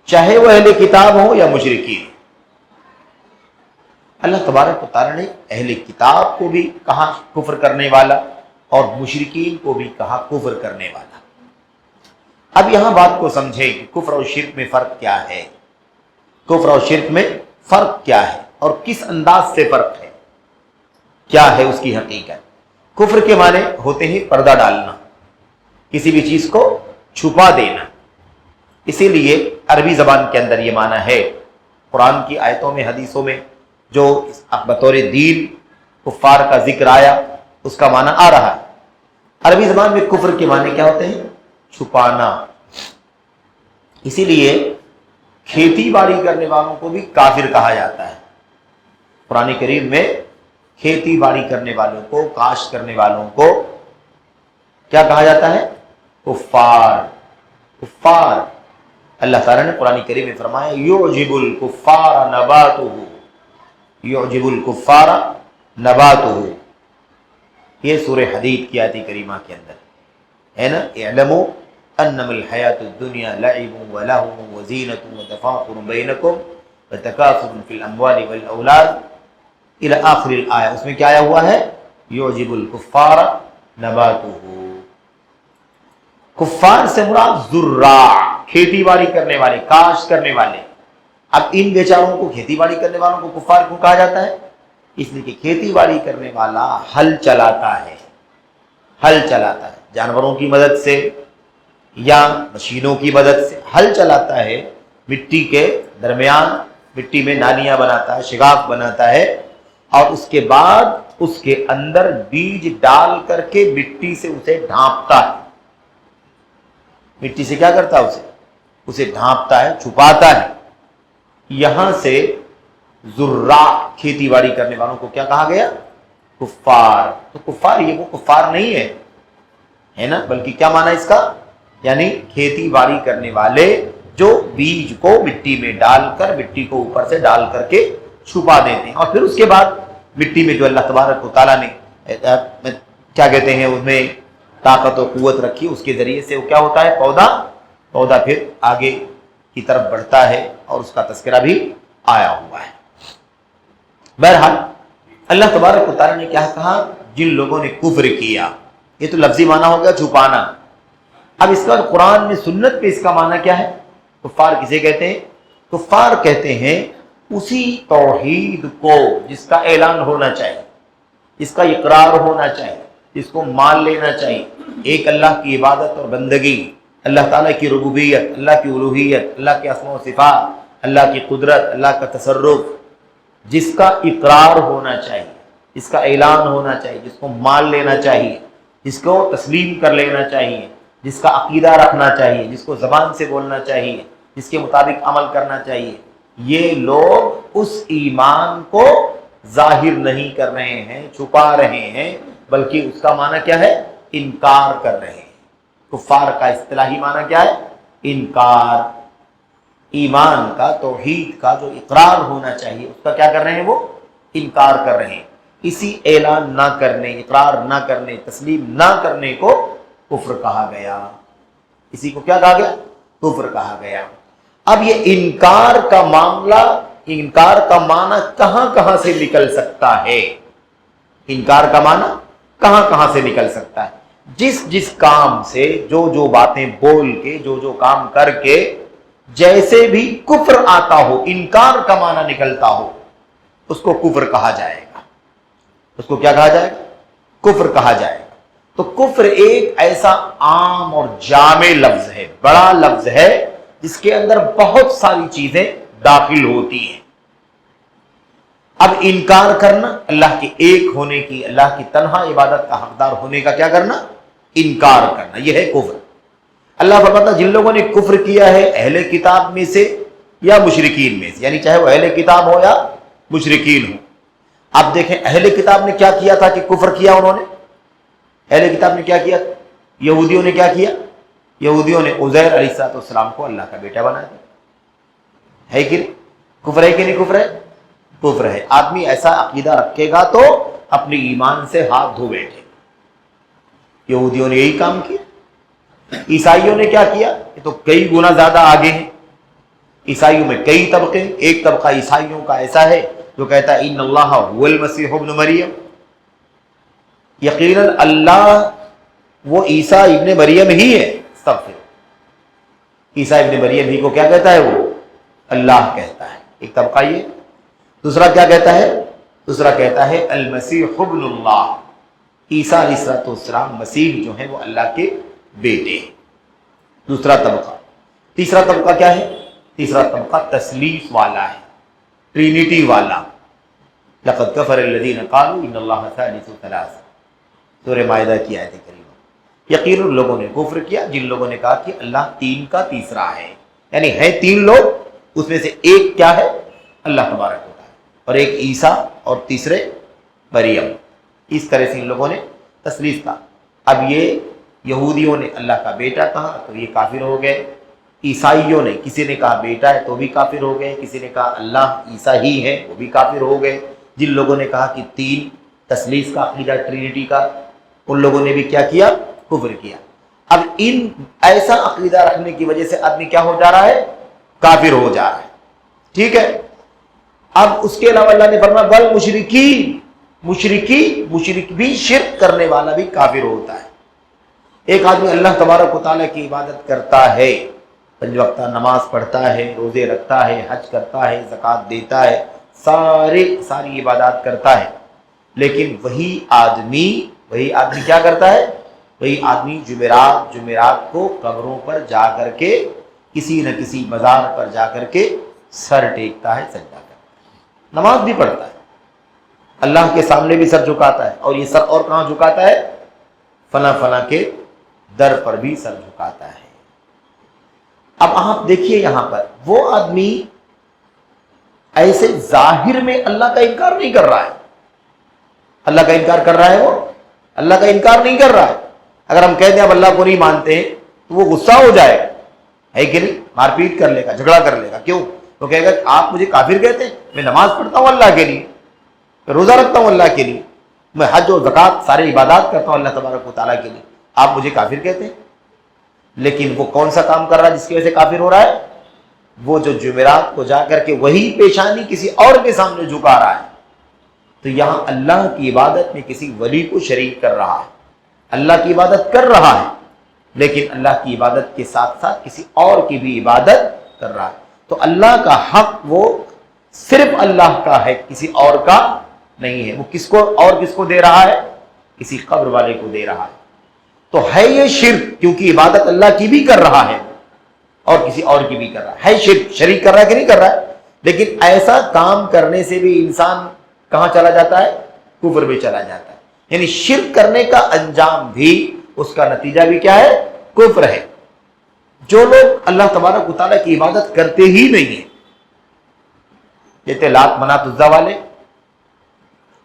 چاہے وہ اہل کتاب ہوں یا مشرکین. اللہ تبارک و تعالیٰ نے اہل کتاب کو بھی کہا کفر کرنے والا اور مشرکین کو بھی کہا کفر کرنے والا. اب یہاں بات کو سمجھیں کہ کفر اور شرک میں فرق کیا ہے. کفر اور شرک میں فرق کیا ہے اور کس انداز سے فرق ہے، کیا ہے اس کی حقیقت. کفر کے معنی ہوتے ہیں پردہ ڈالنا، کسی بھی چیز کو چھپا دینا. اسی لیے عربی زبان کے اندر یہ معنی ہے. قرآن کی آیتوں میں حدیثوں میں جو بطور دین کفار کا ذکر آیا اس کا معنی آ رہا ہے. عربی زبان میں کفر کے معنی کیا ہوتے ہیں؟ چھپانا. اسی لیے کھیتی باڑی کرنے والوں کو بھی کافر کہا جاتا ہے. قرآن کریم میں کھیتی باڑی کرنے والوں کو، کاشت کرنے والوں کو کیا کہا جاتا ہے؟ کفار. کفار. اللہ تعالیٰ نے قرآن کریم میں فرمایا یعجب الکفار نباتہ، یعجب الکفار نباتہ. یہ سورہ حدید کی آیت کریمہ کے اندر ہے نا. اعلموا انما الحیات الدنیا لعب ولہو وزینۃ وتفاخر بینکم وتکاثر فی الاموال والاولاد الی آخر الآیہ. اس میں کیا آیا ہوا ہے؟ یعجب الکفار نباتہ. کفار سے مراد زراع، کھیتی باڑی کرنے والے، کاشت کرنے والے. اب ان بیچاروں کو، کھیتی باڑی کرنے والوں کو کفار کیوں کہا جاتا ہے؟ اس لیے کہ کھیتی باڑی کرنے والا ہل چلاتا ہے. ہل چلاتا ہے جانوروں کی مدد سے یا مشینوں کی مدد سے. ہل چلاتا ہے مٹی کے درمیان، مٹی میں نالیاں بناتا ہے، شگاف بناتا ہے، اور اس کے بعد اس کے اندر بیج ڈال کر کے مٹی سے اسے ڈھانپتا ہے. مٹی سے کیا کرتا ہے؟ اسے ڈھانپتا ہے، چھپاتا ہے. یہاں سے زراع، کھیتی باڑی کرنے والوں کو کیا کہا گیا؟ کفار. تو کفار یہ وہ کفار نہیں ہے نا، بلکہ کیا معنی اس کا؟ یعنی کھیتی باڑی کرنے والے جو بیج کو مٹی میں ڈال کر، مٹی کو اوپر سے ڈال کر کے چھپا دیتے ہیں، اور پھر اس کے بعد مٹی میں جو اللہ تبارک و تعالیٰ نے کیا کہتے ہیں اس میں طاقت و قوت رکھی، اس کے ذریعے سے وہ کیا ہوتا ہے؟ پودا پھر آگے کی طرف بڑھتا ہے، اور اس کا تذکرہ بھی آیا ہوا ہے. بہرحال اللہ تبارک و تعالیٰ نے کیا کہا؟ جن لوگوں نے کفر کیا. یہ تو لفظی معنی ہو گیا چھپانا. اب اس کا قرآن میں سنت پہ اس کا معنی کیا ہے؟ کفار کسے کہتے ہیں؟ کفار کہتے ہیں اسی توحید کو جس کا اعلان ہونا چاہیے، جس کا اقرار ہونا چاہیے، جس کو مان لینا چاہیے. ایک اللہ کی عبادت اور بندگی، اللہ تعالیٰ کی ربوبیت، اللہ کی الوہیت، اللہ کے اسماء و صفات، اللہ کی قدرت، اللہ کا تصرف، جس کا اقرار ہونا چاہیے، جس کا اعلان ہونا چاہیے، جس کو مان لینا چاہیے، جس کو تسلیم کر لینا چاہیے، جس کا عقیدہ رکھنا چاہیے، جس کو زبان سے بولنا چاہیے، جس کے مطابق عمل کرنا چاہیے. یہ لوگ اس ایمان کو ظاہر نہیں کر رہے ہیں، چھپا رہے ہیں، بلکہ اس کا معنی کیا ہے؟ انکار کر رہے ہیں. کفار کا اصطلاحی معنی کیا ہے؟ انکار. ایمان کا، توحید کا جو اقرار ہونا چاہیے اس کا کیا کر رہے ہیں؟ وہ انکار کر رہے ہیں. اسی اعلان نہ کرنے، اقرار نہ کرنے، تسلیم نہ کرنے کو کفر کہا گیا. اسی کو کیا کہا گیا؟ کفر کہا گیا. اب یہ انکار کا معاملہ، انکار کا معنی کہاں کہاں سے نکل سکتا ہے؟ انکار کا معنی کہاں کہاں سے نکل سکتا ہے؟ جس کام سے، جو باتیں بول کے، جو کام کر کے جیسے بھی کفر آتا ہو، انکار کا معنی نکلتا ہو، اس کو کفر کہا جائے گا. اس کو کیا کہا جائے گا؟ کفر کہا جائے گا. تو کفر ایک ایسا عام اور جامع لفظ ہے، بڑا لفظ ہے، جس کے اندر بہت ساری چیزیں داخل ہوتی ہیں۔ اب انکار کرنا اللہ کے ایک ہونے کی، اللہ کی تنہا عبادت کا حقدار ہونے کا کیا کرنا؟ انکار کرنا، یہ ہے کفر۔ اللہ فرماتا جن لوگوں نے کفر کیا ہے اہل کتاب میں سے یا مشرکین میں سے، یعنی چاہے وہ اہل کتاب ہو یا مشرکین ہو۔ اب دیکھیں اہل کتاب نے کیا کیا تھا کہ کفر کیا انہوں نے؟ اہل کتاب نے کیا کیا؟ یہودیوں نے کیا کیا؟ یہودیوں نے عزیر علیہ السلام کو اللہ کا بیٹا بنا دیا، ہے کہ نہیں؟ کفر ہے کہ نہیں کفر ہے؟ کفر ہے۔ آدمی ایسا عقیدہ رکھے گا تو اپنے ایمان سے ہاتھ دھو بیٹھے۔ یہودیوں نے یہی کام کیا۔ عیسائیوں نے کیا کیا؟ یہ تو کئی گنا زیادہ آگے ہیں۔ عیسائیوں میں کئی طبقے، ایک طبقہ عیسائیوں کا ایسا ہے جو کہتا ہے ان اللہ هو المسیح ابن مریم، یقیناً اللہ وہ عیسیٰ ابن مریم ہی ہے۔ استغفر، عیسیٰ ابن مریم ہی کو کیا کہتا ہے؟ وہ اللہ کہتا ہے۔ ایک طبقہ یہ۔ دوسرا کیا کہتا ہے؟ دوسرا کہتا ہے المسیح ابن اللہ، عیسیٰ علیہ السلام مسیح جو ہیں وہ اللہ کے بیٹے ہیں۔ دوسرا طبقہ۔ تیسرا طبقہ کیا ہے؟ تیسرا طبقہ تثلیث والا ہے، ٹرینٹی والا۔ لقد کفر الذین قالوا ان اللہ ثالث ثلاثہ، سورہ مائدہ کی آیت کریمہ۔ یقیناً لوگوں نے کفر کیا جن لوگوں نے کہا کہ اللہ تین کا تیسرا ہے، یعنی ہے تین لوگ، اس میں سے ایک کیا ہے؟ اللہ تبارک و تعالی، اور ایک عیسیٰ اور تیسرے مریم۔ اس طرح سے ان لوگوں نے تثلیث کا۔ اب یہ یہودیوں نے اللہ کا بیٹا کہا تو یہ کافر ہو گئے، عیسائیوں نے کسی نے کہا بیٹا ہے تو بھی کافر ہو گئے، کسی نے کہا اللہ عیسیٰ ہی ہے وہ بھی کافر ہو گئے۔ جن لوگوں نے کہا کہ تین، تثلیث کا عقیدہ، ٹرینٹی کا، ان لوگوں نے بھی کیا کیا؟ کفر کیا۔ اب ان ایسا عقیدہ رکھنے کی وجہ سے آدمی کیا ہو جا رہا ہے؟ کافر ہو جا رہا ہے، ٹھیک ہے۔ اب اس کے علاوہ اللہ نے فرمایا بل مشرکین، مشرک بھی، شرک کرنے والا بھی کافر ہوتا ہے۔ ایک آدمی اللہ تبارک و تعالیٰ کی عبادت کرتا ہے، 5 وقتہ نماز پڑھتا ہے، روزے رکھتا ہے، حج کرتا ہے، زکوٰۃ دیتا ہے، ساری عبادات کرتا ہے، لیکن وہی آدمی کیا کرتا ہے؟ وہی آدمی جمعرات کو قبروں پر جا کر کے، کسی نہ کسی مزار پر جا کر کے سر ٹیکتا ہے، سجدہ کرتا ہے، نماز بھی پڑھتا ہے، اللہ کے سامنے بھی سر جھکاتا ہے، اور یہ سر اور کہاں جھکاتا ہے؟ فلاں کے در پر بھی سر جھکاتا ہے۔ اب آپ دیکھیے یہاں پر وہ آدمی ایسے ظاہر میں اللہ کا انکار نہیں کر رہا ہے، اللہ کا انکار کر رہا ہے، وہ اللہ کا انکار نہیں کر رہا ہے۔ اگر ہم کہتے ہیں اب اللہ کو نہیں مانتے ہیں تو وہ غصہ ہو جائے گا، ہے کہ نہیں؟ مار پیٹ کر لے گا، جھگڑا کر لے گا۔ کیوں؟ وہ کہے گا آپ مجھے کافر کہتے ہیں، میں نماز پڑھتا ہوں اللہ کے لیے، میں روزہ رکھتا ہوں اللہ کے لیے، میں حج و زکوٰۃ سارے عبادات کرتا ہوں اللہ تبارک و تعالیٰ کے لیے، آپ مجھے کافر کہتے ہیں؟ لیکن وہ کون سا کام کر رہا ہے جس کی وجہ سے کافر ہو رہا ہے؟ وہ جو جمعرات کو جا کر کے وہی پیشانی کسی اور کے سامنے جھکا رہا ہے۔ تو یہاں اللہ کی عبادت میں کسی ولی کو شریک کر رہا ہے، اللہ کی عبادت کر رہا ہے، لیکن اللہ کی عبادت کے ساتھ ساتھ کسی اور کی بھی عبادت کر رہا ہے۔ تو اللہ کا حق وہ صرف اللہ کا ہے، کسی اور کا نہیں ہے۔ وہ کس کو دے رہا ہے؟ کسی قبر والے کو دے رہا ہے۔ تو ہے یہ شرک، کیونکہ عبادت اللہ کی بھی کر رہا ہے اور کسی اور کی بھی کر رہا ہے شرک، شریک کر رہا ہے کہ نہیں کر رہا ہے؟ لیکن ایسا کام کرنے سے بھی انسان کہاں چلا جاتا ہے؟ کفر میں چلا جاتا ہے۔ یعنی شرک کرنے کا انجام بھی، اس کا نتیجہ بھی کیا ہے؟ کفر ہے۔ جو لوگ اللہ تبارک و تعالیٰ کی عبادت کرتے ہی نہیں ہیں، جیسے لات منات عزا والے،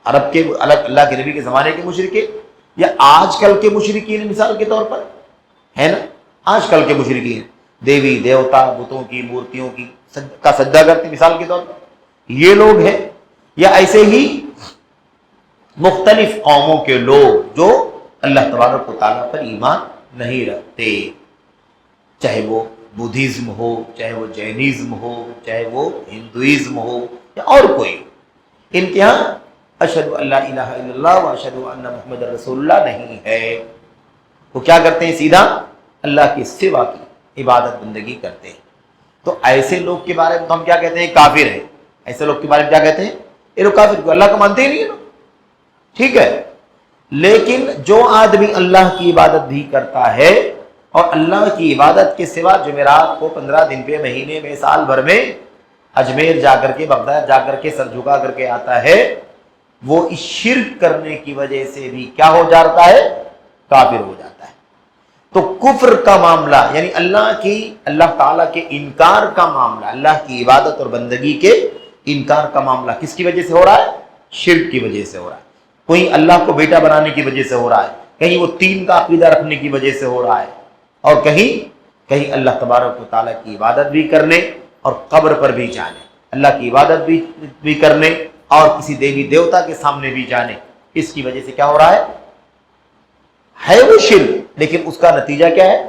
عرب کے اللہ کے نبی کے زمانے کے مشرکین، یا آج کل کے مشرکین مثال کے طور پر ہے نا، آج کل کے مشرکین دیوی دیوتا بتوں کی مورتیوں کی کا سجدہ کرتے مثال کے طور پر، یہ لوگ ہیں، یا ایسے ہی مختلف قوموں کے لوگ جو اللہ تبارک و تعالیٰ پر ایمان نہیں رکھتے، چاہے وہ بدھزم ہو، چاہے وہ جینزم ہو، چاہے وہ ہندوازم ہو یا اور کوئی، ان کے ہاں اشہد ان لا الہ الا اللہ و اشہد ان محمد رسول اللہ نہیں ہے۔ وہ کیا کرتے ہیں؟ سیدھا اللہ کے سوا کی عبادت بندگی کرتے ہیں۔ تو ایسے لوگ کے بارے میں تو ہم کیا کہتے ہیں؟ کافر ہیں۔ ایسے لوگ کے بارے میں کیا کہتے ہیں؟ یہ لوگ کافر، اللہ کو مانتے ہی نہیں ہے، ٹھیک ہے۔ لیکن جو آدمی اللہ کی عبادت بھی کرتا ہے اور اللہ کی عبادت کے سوا جمعرات کو 15 دن پہ، مہینے میں، سال بھر میں اجمیر جا کر کے، بغداد جا کر کے سر جھکا کر کے آتا ہے، وہ اس شرک کرنے کی وجہ سے بھی کیا ہو جاتا ہے؟ کافر ہو جاتا ہے۔ تو کفر کا معاملہ یعنی اللہ تعالیٰ کے انکار کا معاملہ، اللہ کی عبادت اور بندگی کے انکار کا معاملہ کس کی وجہ سے ہو رہا ہے؟ شرک کی وجہ سے ہو رہا ہے۔ کوئی اللہ کو بیٹا بنانے کی وجہ سے ہو رہا ہے، کہیں وہ تین کا عقیدہ رکھنے کی وجہ سے ہو رہا ہے، اور کہیں اللہ تبارک و تعالیٰ کی عبادت بھی کرنے اور قبر پر بھی جانے، اللہ کی عبادت بھی کرنے اور کسی دیوی دیوتا کے سامنے بھی جانے، اس کی وجہ سے کیا ہو رہا ہے وہ شرک، لیکن اس کا نتیجہ کیا ہے؟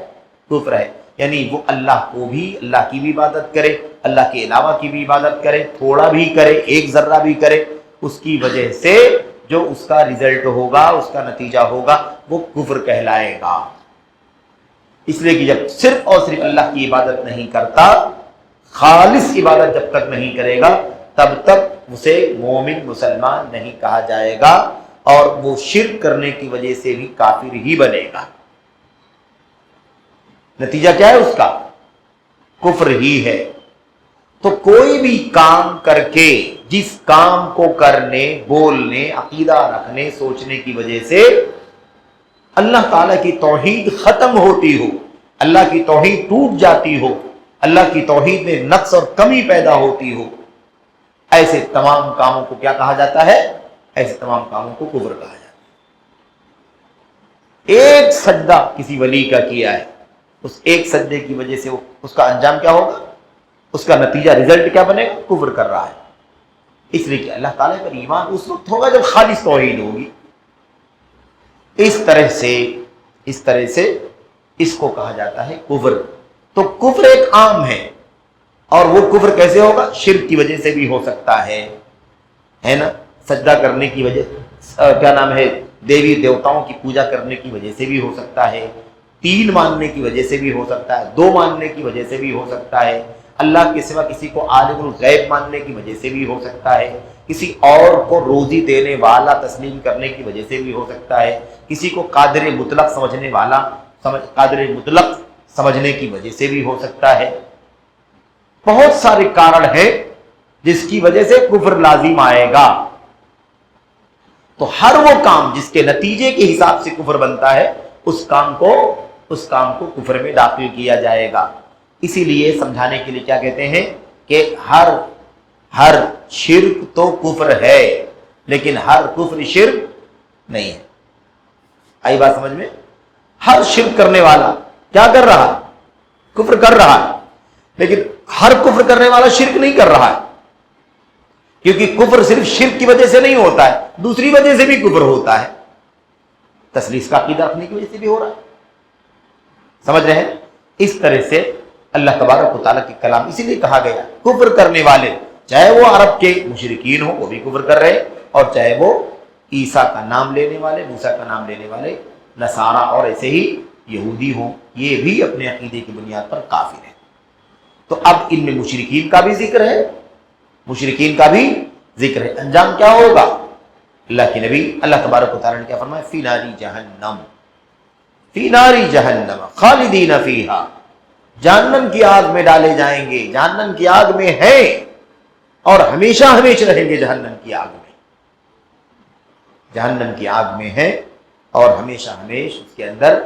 کفر ہے۔ یعنی وہ اللہ کی بھی عبادت کرے، اللہ کے علاوہ کی بھی عبادت کرے، تھوڑا بھی کرے، ایک ذرہ بھی کرے، اس کی وجہ سے جو اس کا رزلٹ ہوگا، اس کا نتیجہ ہوگا، وہ کفر کہلائے گا۔ اس لیے کہ جب صرف اور صرف اللہ کی عبادت نہیں کرتا، خالص عبادت جب تک نہیں کرے گا، تب تک اسے مومن مسلمان نہیں کہا جائے گا، اور وہ شرک کرنے کی وجہ سے بھی کافر ہی بنے گا۔ نتیجہ کیا ہے اس کا؟ کفر ہی ہے۔ تو کوئی بھی کام کر کے، جس کام کو کرنے، بولنے، عقیدہ رکھنے، سوچنے کی وجہ سے اللہ تعالیٰ کی توحید ختم ہوتی ہو، اللہ کی توحید ٹوٹ جاتی ہو، اللہ کی توحید میں نقص اور کمی پیدا ہوتی ہو، ایسے تمام کاموں کو کیا کہا جاتا ہے؟ ایسے تمام کاموں کو کفر کہا جاتا ہے۔ ایک سجدہ کسی ولی کا کیا ہے، اس ایک سجدے کی وجہ سے اس کا انجام کیا ہوگا؟ اس کا نتیجہ، رزلٹ کیا بنے گا؟ کفر کر رہا ہے۔ اس لیے کہ اللہ تعالیٰ پر ایمان اس وقت ہوگا جب خالص توحید ہوگی۔ اس طرح سے اس کو کہا جاتا ہے کفر۔ تو کفر ایک عام ہے، اور وہ کفر کیسے ہوگا؟ شرک کی وجہ سے بھی ہو سکتا ہے نا، سجدہ کرنے کی وجہ، دیوی دیوتاؤں کی پوجا کرنے کی وجہ سے بھی ہو سکتا ہے، تین ماننے کی وجہ سے بھی ہو سکتا ہے، دو ماننے کی وجہ سے بھی ہو سکتا ہے، اللہ کے سوا کسی کو عالم الغیب ماننے کی وجہ سے بھی ہو سکتا ہے، کسی اور کو روزی دینے والا تسلیم کرنے کی وجہ سے بھی ہو سکتا ہے، کسی کو قادر مطلق سمجھنے کی وجہ سے بھی ہو سکتا ہے۔ بہت سارے کارن ہیں جس کی وجہ سے کفر لازم آئے گا۔ تو ہر وہ کام جس کے نتیجے کے حساب سے کفر بنتا ہے، اس کام کو کفر میں داخل کیا جائے گا۔ اسی لیے سمجھانے کے لیے کیا کہتے ہیں کہ ہر شرک تو کفر ہے، لیکن ہر کفر شرک نہیں ہے۔ آئی بات سمجھ میں؟ ہر شرک کرنے والا کیا کر رہا ہے؟ کفر کر رہا ہے، لیکن ہر کفر کرنے والا شرک نہیں کر رہا ہے، کیونکہ کفر صرف شرک کی وجہ سے نہیں ہوتا ہے، دوسری وجہ سے بھی کفر ہوتا ہے، تسلیس کا عقیدہ رکھنے کی وجہ سے بھی ہو رہا ہے۔ سمجھ رہے ہیں؟ اس طرح سے اللہ تبارک و تعالیٰ کے کلام، اسی لیے کہا گیا کفر کرنے والے، چاہے وہ عرب کے مشرکین ہوں، وہ بھی کفر کر رہے، اور چاہے وہ عیسیٰ کا نام لینے والے، موسیٰ کا نام لینے والے نصارہ اور ایسے ہی یہودی ہوں، یہ بھی اپنے عقیدے کی بنیاد پر کافر ہیں۔ تو اب ان میں مشرکین کا بھی ذکر ہے، انجام کیا ہوگا؟ اللہ کے نبی اللہ تبارک و تعالیٰ نے کیا فرمایا؟ فی ناری جہنم خالدین فیہا، جہنم کی آگ میں ڈالے جائیں گے، جہنم کی آگ میں ہیں اور ہمیشہ ہمیشہ رہیں گے، جہنم کی آگ میں ہیں اور ہمیشہ ہمیشہ اس کے اندر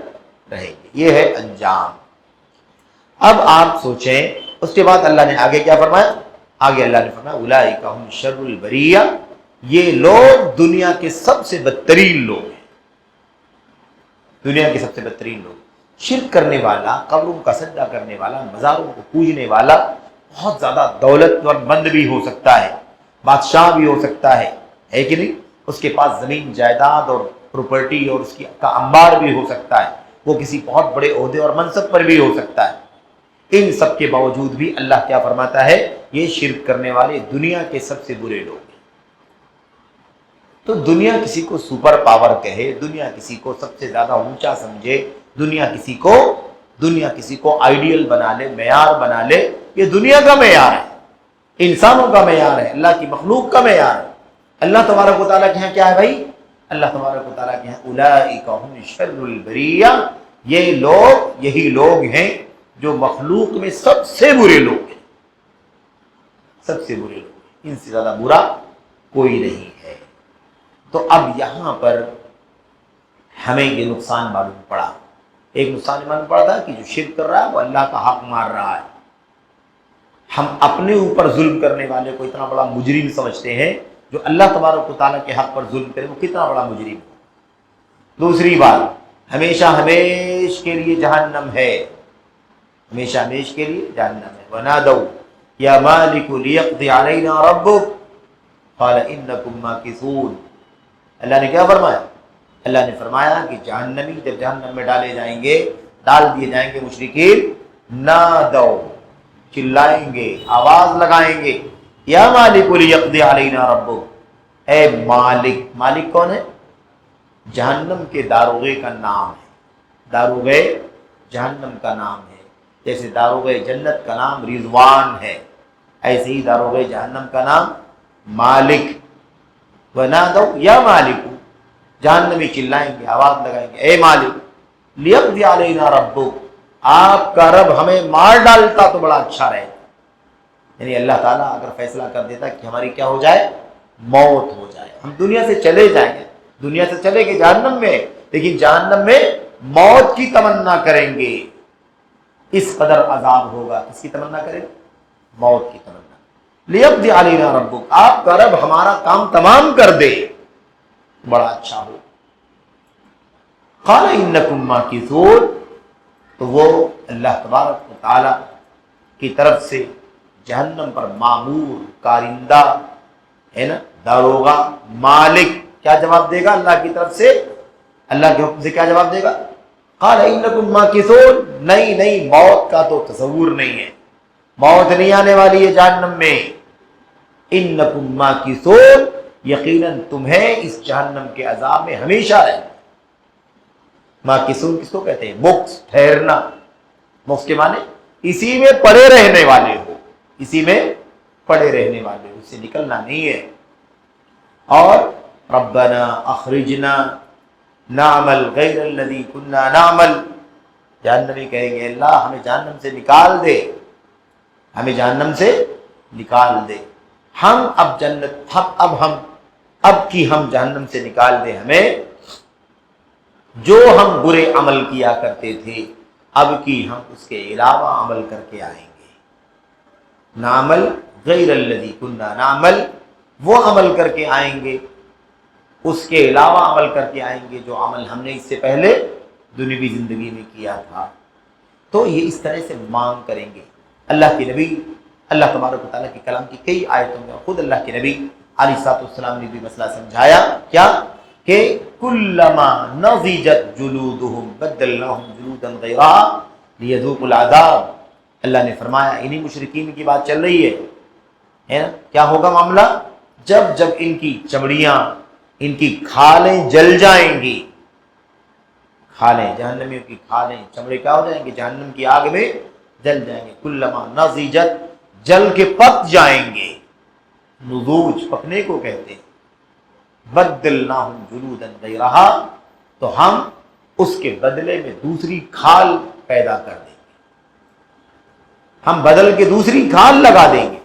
رہیں گے۔ یہ ہے انجام۔ اب آپ سوچیں، اس کے بعد اللہ نے آگے کیا فرمایا؟ آگے اللہ نے فرمایا اولئک ھم شر البریہ، یہ لوگ دنیا کے سب سے بدترین لوگ ہیں، دنیا کے سب سے بدترین لوگ۔ شرک کرنے والا، قبروں کا سجدہ کرنے والا، مزاروں کو پوجنے والا بہت زیادہ دولت مند بھی ہو سکتا ہے، بادشاہ بھی ہو سکتا ہے کہ نہیں؟ اس کے پاس زمین جائیداد اور پراپرٹی اور اس کا انبار بھی ہو سکتا ہے، وہ کسی بہت بڑے عہدے اور منصب پر بھی ہو سکتا ہے۔ ان سب کے باوجود بھی اللہ کیا فرماتا ہے؟ یہ شرک کرنے والے دنیا کے سب سے برے لوگ ہیں۔ تو دنیا کسی کو سپر پاور کہے، دنیا کسی کو سب سے زیادہ اونچا سمجھے، دنیا کسی کو آئیڈیل بنا لے، معیار بنا لے، یہ دنیا کا معیار ہے، انسانوں کا معیار ہے، اللہ کی مخلوق کا معیار ہے۔ اللہ تبارک و تعالیٰ کے یہاں کیا ہے بھائی؟ اللہ تبارک و تعالیٰ کے ہیں اولئک هم شر البریہ، یہ لوگ، یہی لوگ ہیں جو مخلوق میں سب سے برے لوگ ہیں، سب سے برے لوگ ہیں، ان سے زیادہ برا کوئی نہیں ہے۔ تو اب یہاں پر ہمیں یہ نقصان معلوم پڑا، ایک نقصان معلوم پڑا تھا کہ جو شرک کر رہا ہے وہ اللہ کا حق مار رہا ہے۔ ہم اپنے اوپر ظلم کرنے والے کو اتنا بڑا مجرم سمجھتے ہیں، جو اللہ تبارک و تعالیٰ کے حق پر ظلم کرے وہ کتنا بڑا مجرم ہے۔ دوسری بات، ہمیشہ ہمیش کے لیے جہنم ہے، ہمیشہ ہمیش کے لیے جہنم ہے۔ وَنَادَوْا يَا مَالِكُ لِيَقْضِ عَلَيْنَا رَبُّكَ قَالَ إِنَّكُمْ مَاكِثُونَ۔ اللہ نے کیا فرمایا؟ اللہ نے فرمایا کہ جہنمی جب جہنم میں ڈالے جائیں گے، ڈال دیے جائیں گے مشرکین، نادوا، چلائیں گے، آواز لگائیں گے، یا مالک لیقضی علینا ربک، اے مالک۔ مالک کون ہے؟ جہنم کے داروغے کا نام ہے، داروغے جہنم کا نام ہے۔ جیسے داروغے جنت کا نام رضوان ہے، ایسے ہی داروغے جہنم کا نام مالک۔ وَنَادَوْا یا مالک، جہنمی چلائیں گے، آواز لگائیں گے، اے مالک، لیقضی علینا ربک، آپ کا رب ہمیں مار ڈالتا تو بڑا اچھا رہے۔ یعنی اللہ تعالیٰ اگر فیصلہ کر دیتا کہ ہماری کیا ہو جائے، موت ہو جائے، ہم دنیا سے چلے جائیں گے، دنیا سے چلے گے جہنم میں، لیکن جہنم میں موت کی تمنا کریں گے، اس قدر عذاب ہوگا۔ کس کی تمنا کریں گے؟ موت کی تمنا۔ لیقضی علینا ربک، آپ کا رب ہمارا کام تمام کر دے، بڑا اچھا ہو۔ قال انکم ماکثون، تو وہ اللہ تبارک و تعالی کی طرف سے جہنم پر مامور، کارندہ ہے نا، داروغہ، مالک کیا جواب دے گا اللہ کی طرف سے؟ اللہ کے حکم سے کیا جواب دے گا؟ قال انکم ماکثون، نہیں، موت کا تو تصور نہیں ہے، موت نہیں آنے والی ہے جہنم میں۔ انکم ماکثون، یقیناً تمہیں اس جہنم کے عذاب میں ہمیشہ رہنا۔ ماکثون کس کو کہتے ہیں؟ مکث، ٹھہرنا۔ مکث کے معنی اسی میں پڑے رہنے والے ہو، اسی میں پڑے رہنے والے ہو، اس سے نکلنا نہیں ہے۔ اور ربنا اخرجنا نعمل غیر الذی کنا نعمل، جہنمی کہیں گے اللہ ہمیں جہنم سے نکال دے، ہمیں جہنم سے نکال دے، ہم اب جنت، اب کی ہم جہنم سے نکال دے ہمیں، جو ہم برے عمل کیا کرتے تھے اب کی ہم اس کے علاوہ عمل کر کے آئیں گے۔ نعمل غیر الذی کنا نعمل، وہ عمل کر کے آئیں گے، اس کے علاوہ عمل کر کے آئیں گے جو عمل ہم نے اس سے پہلے دنیوی زندگی میں کیا تھا۔ تو یہ اس طرح سے مانگ کریں گے۔ اللہ کے نبی، اللہ تبارک و تعالیٰ کے کلام کی کئی آیتوں میں خود اللہ کے نبی علیہ الصلوۃ والسلام نے بھی مسئلہ سمجھایا، کیا کہ کلما نضجت جلودہم بدلناہم جلودا غیرہا لیذوقوا العذاب۔ اللہ نے فرمایا انہی مشرکین کی بات چل رہی ہے نا، کیا ہوگا معاملہ؟ جب ان کی چمڑیاں، ان کی کھالیں جل جائیں گی، کھالیں، جہنمیوں کی کھالیں، چمڑے کیا ہو جائیں گے؟ جہنم کی آگ میں جل جائیں گے۔ کلما نضجت، جل کے پک جائیں گے، نضوج پکنے کو کہتے ہیں۔ بدلناہم جلودا غیرہا، تو ہم اس کے بدلے میں دوسری کھال پیدا کر دیں گے، ہم بدل کے دوسری کھال لگا دیں گے،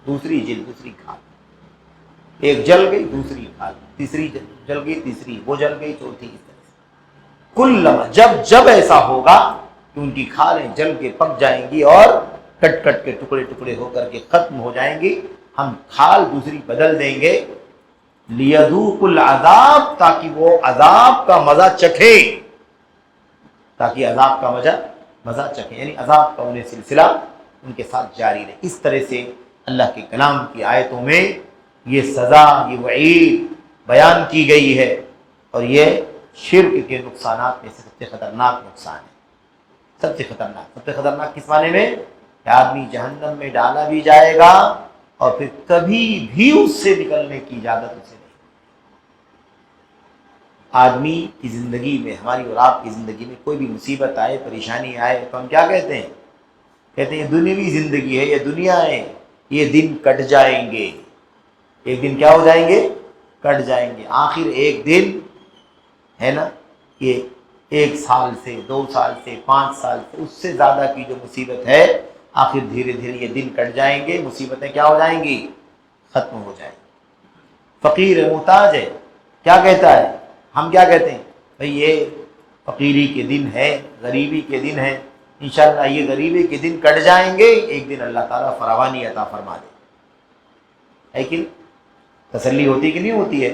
دوسری جلد، دوسری کھال، ایک جل گئی دوسری کھال، تیسری جل گئی تیسری، وہ جل گئی چوتھی، اس طرح سے کلما، جب ایسا ہوگا کہ ان کی کھالیں جل کے پک جائیں گی اور کٹ کے ٹکڑے ٹکڑے ہو کر کے ختم ہو جائیں گی، ہم کھال دوسری بدل دیں گے، لیذوقوا العذاب، تاکہ وہ عذاب کا مزہ چکھیں، تاکہ عذاب کا مزہ چکھیں، یعنی عذاب کا انہیں سلسلہ ان کے ساتھ جاری رہے۔ اس طرح سے اللہ کے کلام کی آیتوں میں یہ سزا، یہ وعید بیان کی گئی ہے، اور یہ شرک کے نقصانات میں سے سب سے خطرناک نقصان ہے، سب سے خطرناک کس معنی میں؟ کہ آدمی جہنم میں ڈالا بھی جائے گا اور پھر کبھی بھی اس سے نکلنے کی اجازت اسے نہیں۔ آدمی کی زندگی میں، ہماری اور آپ کی زندگی میں کوئی بھی مصیبت آئے، پریشانی آئے تو ہم کیا کہتے ہیں؟ کہتے ہیں یہ دنیوی زندگی ہے، یہ دنیا ہے، یہ دن کٹ جائیں گے، ایک دن کیا ہو جائیں گے؟ کٹ جائیں گے. آخر ایک دن ہے نا کہ 1 سال سے 2 سال سے 5 سال سے اس سے زیادہ کی جو مصیبت ہے، آخر دھیرے دھیرے یہ دن کٹ جائیں گے، مصیبتیں کیا ہو جائیں گی؟ ختم ہو جائیں گی. فقیر ہے، محتاج ہے، کیا کہتا ہے؟ ہم کیا کہتے ہیں؟ بھئی یہ فقیری کے دن ہے، غریبی کے دن ہے، انشاءاللہ یہ غریبی کے دن کٹ جائیں گے، ایک دن اللہ تعالیٰ فراوانی عطا فرما دے. لیکن تسلی ہوتی کہ نہیں ہوتی ہے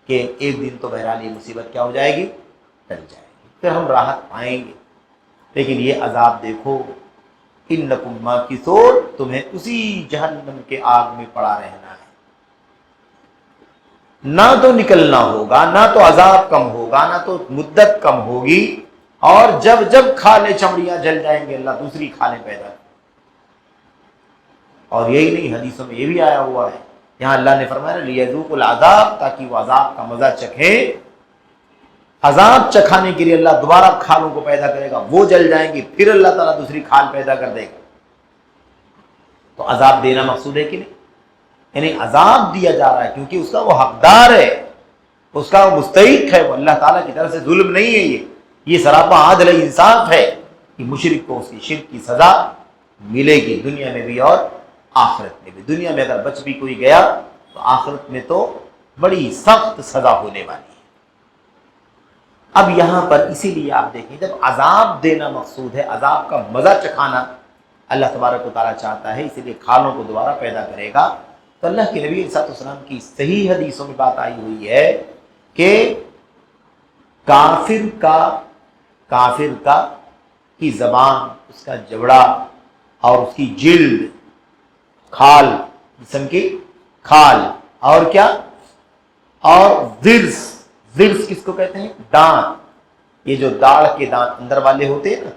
کہ ایک دن تو بہرحال یہ مصیبت کیا ہو جائے گی؟ ٹل جائے گی، پھر ہم راحت پائیں گے. لیکن یہ عذاب دیکھو، انکم ماکثون، تمہیں اسی جہنم کے آگ میں پڑا رہنا ہے. نہ تو نکلنا ہوگا، نہ تو عذاب کم ہوگا، نہ تو مدت کم ہوگی، اور جب جب کھالے چمڑیاں جل جائیں گے اللہ دوسری کھالیں پیدا کریں. اور یہی نہیں، حدیثوں میں یہ بھی آیا ہوا ہے، یہاں اللہ نے فرمایا لیذوقوا العذاب، تاکہ وہ عذاب کا مزہ چکھیں. عذاب چکھانے کے لیے اللہ دوبارہ کھالوں کو پیدا کرے گا، وہ جل جائیں گی، پھر اللہ تعالیٰ دوسری کھال پیدا کر دے گا. تو عذاب دینا مقصود ہے کہ نہیں؟ یعنی عذاب دیا جا رہا ہے کیونکہ اس کا وہ حقدار ہے، اس کا وہ مستحق ہے، وہ اللہ تعالیٰ کی طرف سے ظلم نہیں ہے. یہ سراپا عدل انصاف ہے کہ مشرک کو اس کی شرک کی سزا ملے گی، دنیا میں بھی اور آخرت میں بھی. دنیا میں اگر بچ بھی کوئی گیا تو آخرت میں تو بڑی سخت سزا ہونے والی ہے. اب یہاں پر اسی لیے آپ دیکھیں، جب عذاب دینا مقصود ہے، عذاب کا مزہ چکھانا اللہ تبارک و تعالیٰ چاہتا ہے، اسی لیے کھالوں کو دوبارہ پیدا کرے گا. تو اللہ کے نبی علیہ السلام کی صحیح حدیثوں میں بات آئی ہوئی ہے کہ کافر کا کی زبان، اس کا جبڑا اور اس کی جلد، کھال، جسم کی کھال، اور کیا؟ اور ضرس کس کو کہتے ہیں؟ دانت. یہ جو داڑھ کے دانت اندر والے ہوتے ہیں نا،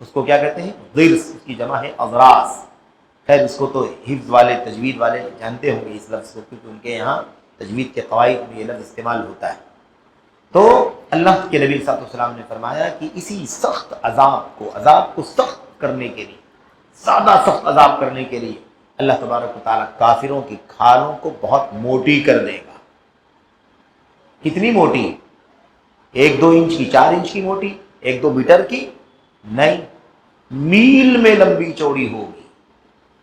اس کو کیا کہتے ہیں؟ ضرس. اس کی جمع ہے اضراس. خیر اس کو تو حفظ والے، تجوید والے جانتے ہوں گے اس لفظ کو، کیونکہ ان کے یہاں تجوید کے قواعد میں یہ لفظ استعمال ہوتا ہے. تو اللہ کے نبی صلی اللہ علیہ وسلم نے فرمایا کہ اسی سخت عذاب کو سخت کرنے کے لیے، زیادہ سخت عذاب کرنے کے لیے اللہ تبارک و تعالیٰ کافروں کی کھالوں کو بہت موٹی کر دے گا. کتنی موٹی؟ 1-2 انچ کی، 4 انچ کی موٹی، 1-2 میٹر کی نہیں، میل میں لمبی چوڑی ہوگی.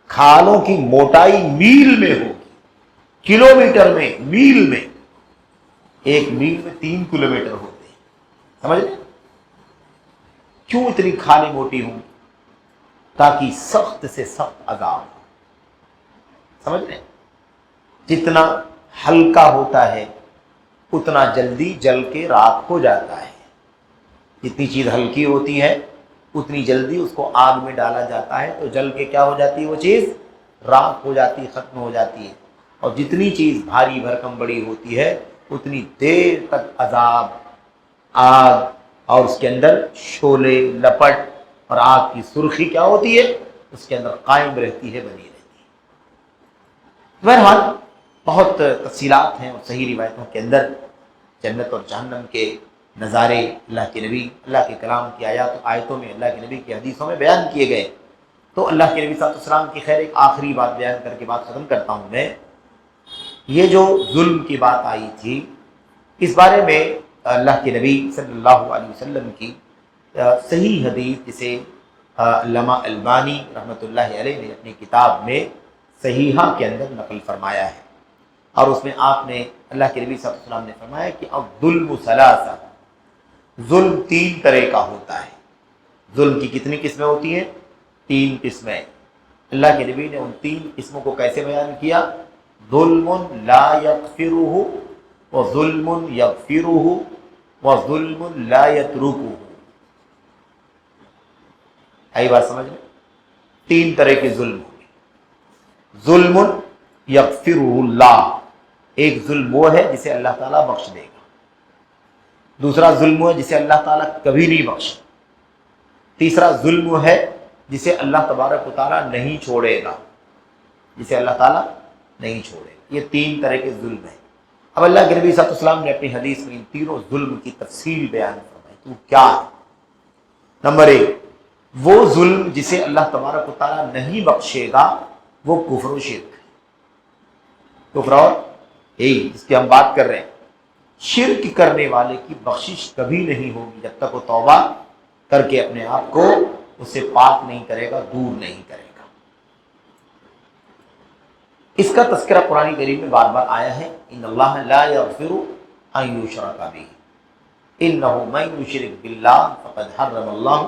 کھالوں کی موٹائی میل میں ہوگی، کلومیٹر میں، میل میں. 1 میل میں 3 کلومیٹر ہوتے ہیں. سمجھ لیں کیوں اتنی کھالیں موٹی ہوں؟ تاکہ سخت سے سخت عذاب. سمجھ لیں جتنا ہلکا ہوتا ہے اتنا جلدی جل کے راکھ ہو جاتا ہے. جتنی چیز ہلکی ہوتی ہے اتنی جلدی اس کو آگ میں ڈالا جاتا ہے تو جل کے کیا ہو جاتی ہے؟ وہ چیز راکھ ہو جاتی ہے، ختم ہو جاتی ہے. اور جتنی چیز بھاری بھرکم بڑی ہوتی ہے اتنی دیر تک عذاب، آگ اور اس کے اندر شعلے، لپٹ اور آگ کی سرخی کیا ہوتی ہے؟ اس کے اندر قائم رہتی ہے، بنی رہتی ہے. بہرحال بہت تفصیلات ہیں اور صحیح روایتوں کے اندر جنت اور جہنم کے نظارے اللہ کے نبی، اللہ کے کلام کی آیتوں میں، اللہ کے نبی کی حدیثوں میں بیان کیے گئے. تو اللہ کے نبی صلی اللہ علیہ وسلم کی خیر ایک آخری بات بیان کر کے بات ختم کرتا ہوں میں. یہ جو ظلم کی بات آئی تھی، اس بارے میں اللہ کے نبی صلی اللہ علیہ وسلم کی صحیح حدیث جسے علامہ البانی رحمۃ اللہ علیہ نے اپنی کتاب میں صحیحہ کے اندر نقل فرمایا ہے. اور اس میں آپ نے، اللہ کے نبی صلی اللہ علیہ وسلم نے فرمایا کہ الظلم ثلاثہ، ظلم 3 طرح کا ہوتا ہے. ظلم کی کتنی قسمیں ہوتی ہیں؟ 3 قسمیں. اللہ کے نبی نے ان 3 قسموں کو کیسے بیان کیا؟ ظلم لا یغفرہ، وظلم یغفرہ، وظلم لا یترکہ. آئی بات سمجھ میں؟ 3 طرح کے ظلم ہوئے. ظلم یغفرہ اللہ، ایک ظلم وہ ہے جسے اللہ تعالیٰ بخش دے گا. دوسرا ظلم ہے جسے اللہ تعالیٰ کبھی نہیں بخشے. تیسرا ظلم ہے جسے اللہ تبارک و تعالیٰ نہیں چھوڑے گا، جسے اللہ تعالیٰ نہیں چھوڑے گا. یہ 3 طرح کے ظلم ہیں. اب اللہ کے نبی صلی اللہ علیہ وسلم نے اپنی حدیث میں ان تینوں ظلم کی تفصیل بیان فرمائی. تو کیا ہے؟ نمبر 1، وہ ظلم جسے اللہ تبارک و تعالیٰ نہیں بخشے گا وہ کفر و شرک ہے. کفر اور یہی جس کی ہم بات کر رہے ہیں، شرک کرنے والے کی بخشش کبھی نہیں ہوگی جب تک وہ توبہ کر کے اپنے آپ کو اسے پاک نہیں کرے گا، دور نہیں کرے گا۔ اس کا تذکرہ قرآن کریم میں بار بار آیا ہے، ان اللہ لا یغفر ان یشرک بہ انہ من یشرک باللہ فقد حرم اللہ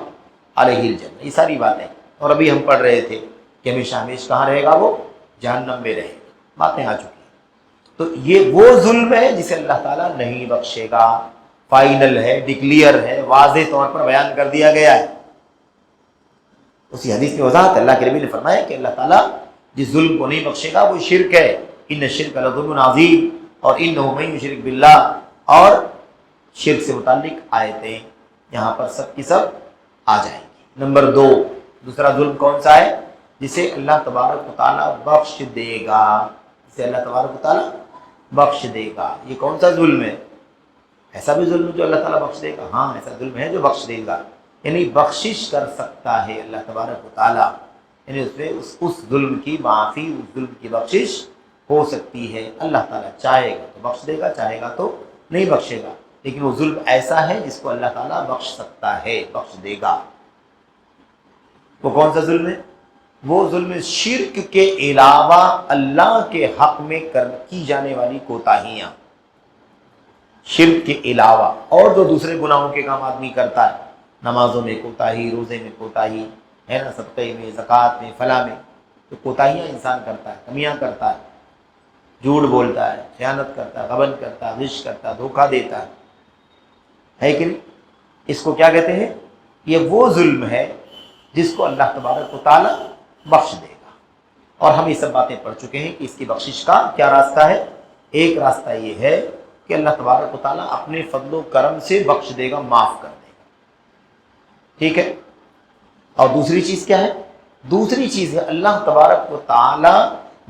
علیہ الجنہ۔ یہ ساری باتیں، اور ابھی ہم پڑھ رہے تھے کہ ہمیشہ ہمیشہ کہاں رہے گا، وہ جہنم میں رہے گا، باتیں آ چکی ہیں۔ تو یہ وہ ظلم ہے جسے اللہ تعالیٰ نہیں بخشے گا، فائنل ہے، ڈکلیئر ہے، واضح طور پر بیان کر دیا گیا ہے۔ اسی حدیث میں وضاحت، اللہ کے نبی نے فرمایا کہ اللہ تعالیٰ جس ظلم کو نہیں بخشے گا وہ شرک ہے، ان الشرک لظلم عظیم، اور انہ من یشرک باللہ، اور شرک سے متعلق آیتیں یہاں پر سب کی سب آ جائیں گی۔ نمبر 2، دوسرا ظلم کون سا ہے؟ جسے اللہ تبارک و تعالیٰ بخش دے گا، جسے اللہ تبارک و تعالیٰ بخش دے گا۔ یہ کون سا ظلم ہے؟ ایسا بھی ظلم جو اللہ تعالیٰ بخش دے گا؟ ہاں، ایسا ظلم ہے جو بخش دے گا، یعنی بخشش کر سکتا ہے اللہ تبارک و تعالیٰ، یعنی اس میں اس ظلم کی معافی، اس ظلم کی بخشش ہو سکتی ہے۔ اللہ تعالیٰ چاہے گا تو بخش دے گا، چاہے گا تو نہیں بخشے گا، لیکن وہ ظلم ایسا ہے جس کو اللہ تعالیٰ بخش سکتا ہے، بخش دے گا۔ وہ کون سا ظلم ہے؟ وہ ظلم شرک کے علاوہ اللہ کے حق میں کی جانے والی کوتاہیاں، شرک کے علاوہ اور جو دوسرے گناہوں کے کام آدمی کرتا ہے، نمازوں میں کوتاہی، روزے میں کوتاہی ہے نا، صدقے میں، زکوٰۃ میں، فلاں میں، تو کوتاہیاں انسان کرتا ہے، کمیاں کرتا ہے، جھوٹ بولتا ہے، خیانت کرتا ہے، غبن کرتا ہے، غش کرتا ہے، دھوکہ دیتا ہے کہ نہیں؟ اس کو کیا کہتے ہیں؟ یہ وہ ظلم ہے جس کو اللہ تبارک و تعالیٰ بخش دے گا، اور ہم یہ سب باتیں پڑھ چکے ہیں کہ اس کی بخشش کا کیا راستہ ہے۔ ایک راستہ یہ ہے کہ اللہ تبارک و تعالیٰ اپنے فضل و کرم سے بخش دے گا، معاف کر دے گا، ٹھیک ہے۔ اور دوسری چیز کیا ہے؟ دوسری چیز ہے اللہ تبارک و تعالیٰ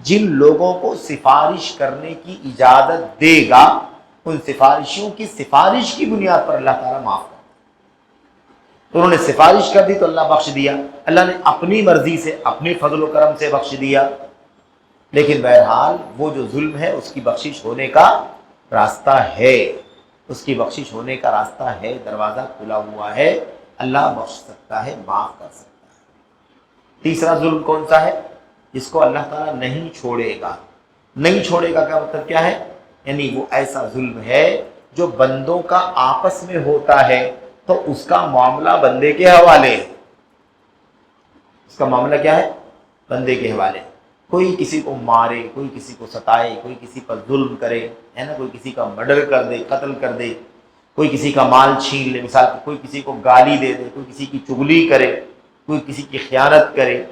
جن لوگوں کو سفارش کرنے کی اجازت دے گا، ان سفارشیوں کی سفارش کی بنیاد پر اللہ تعالیٰ معاف کر دے گا۔ تو انہوں نے سفارش کر دی تو اللہ بخش دیا، اللہ نے اپنی مرضی سے، اپنے فضل و کرم سے بخش دیا، لیکن بہرحال وہ جو ظلم ہے اس کی بخشش ہونے کا راستہ ہے، اس کی بخشش ہونے کا راستہ ہے، دروازہ کھلا ہوا ہے، اللہ بخش سکتا ہے، معاف کر سکتا ہے۔ تیسرا ظلم کون سا ہے؟ جس کو اللہ تعالیٰ نہیں چھوڑے گا۔ نہیں چھوڑے گا کا مطلب کیا ہے؟ یعنی وہ ایسا ظلم ہے جو بندوں کا آپس میں ہوتا ہے تو اس کا معاملہ بندے کے حوالے ہے۔ اس کا معاملہ کیا ہے؟ بندے کے حوالے۔ کوئی کسی کو مارے، کوئی کسی کو ستائے، کوئی کسی پر ظلم کرے، ہے نا، کوئی کسی کا مرڈر کر دے، قتل کر دے، کوئی کسی کا مال چھین لے، مثال کوئی کسی کو گالی دے دے، کوئی کسی کی چغلی کرے، کوئی کسی کی خیانت کرے،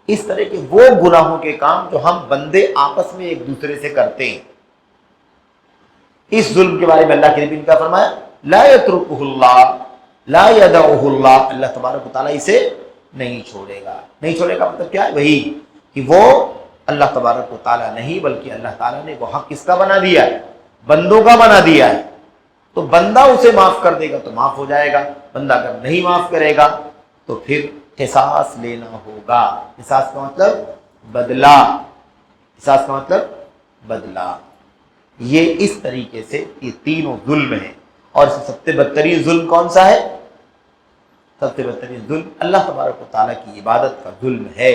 اس طرح کے وہ گناہوں کے کام جو ہم بندے آپس میں ایک دوسرے سے کرتے ہیں، اس ظلم کے بارے میں اللہ کے نبی نے کیا فرمایا؟ لا یترکہ اللہ لا یدعہ اللہ، اللہ تبارک و تعالیٰ اسے نہیں چھوڑے گا۔ نہیں چھوڑے گا مطلب کیا ہے؟ وہی کہ وہ اللہ تبارک و تعالیٰ نہیں، بلکہ اللہ تعالیٰ نے وہ حق کس کا بنا دیا ہے؟ بندوں کا بنا دیا ہے۔ تو بندہ اسے معاف کر دے گا تو معاف ہو جائے گا، بندہ اگر نہیں معاف کرے گا تو پھر قصاص لینا ہوگا۔ قصاص کا مطلب بدلہ، قصاص کا مطلب بدلہ۔ یہ اس طریقے سے یہ تینوں ظلم ہیں، اور اس سب سے بدترین ظلم کون سا ہے؟ سب سے بدترین ظلم اللہ تبارک و تعالیٰ کی عبادت کا ظلم ہے،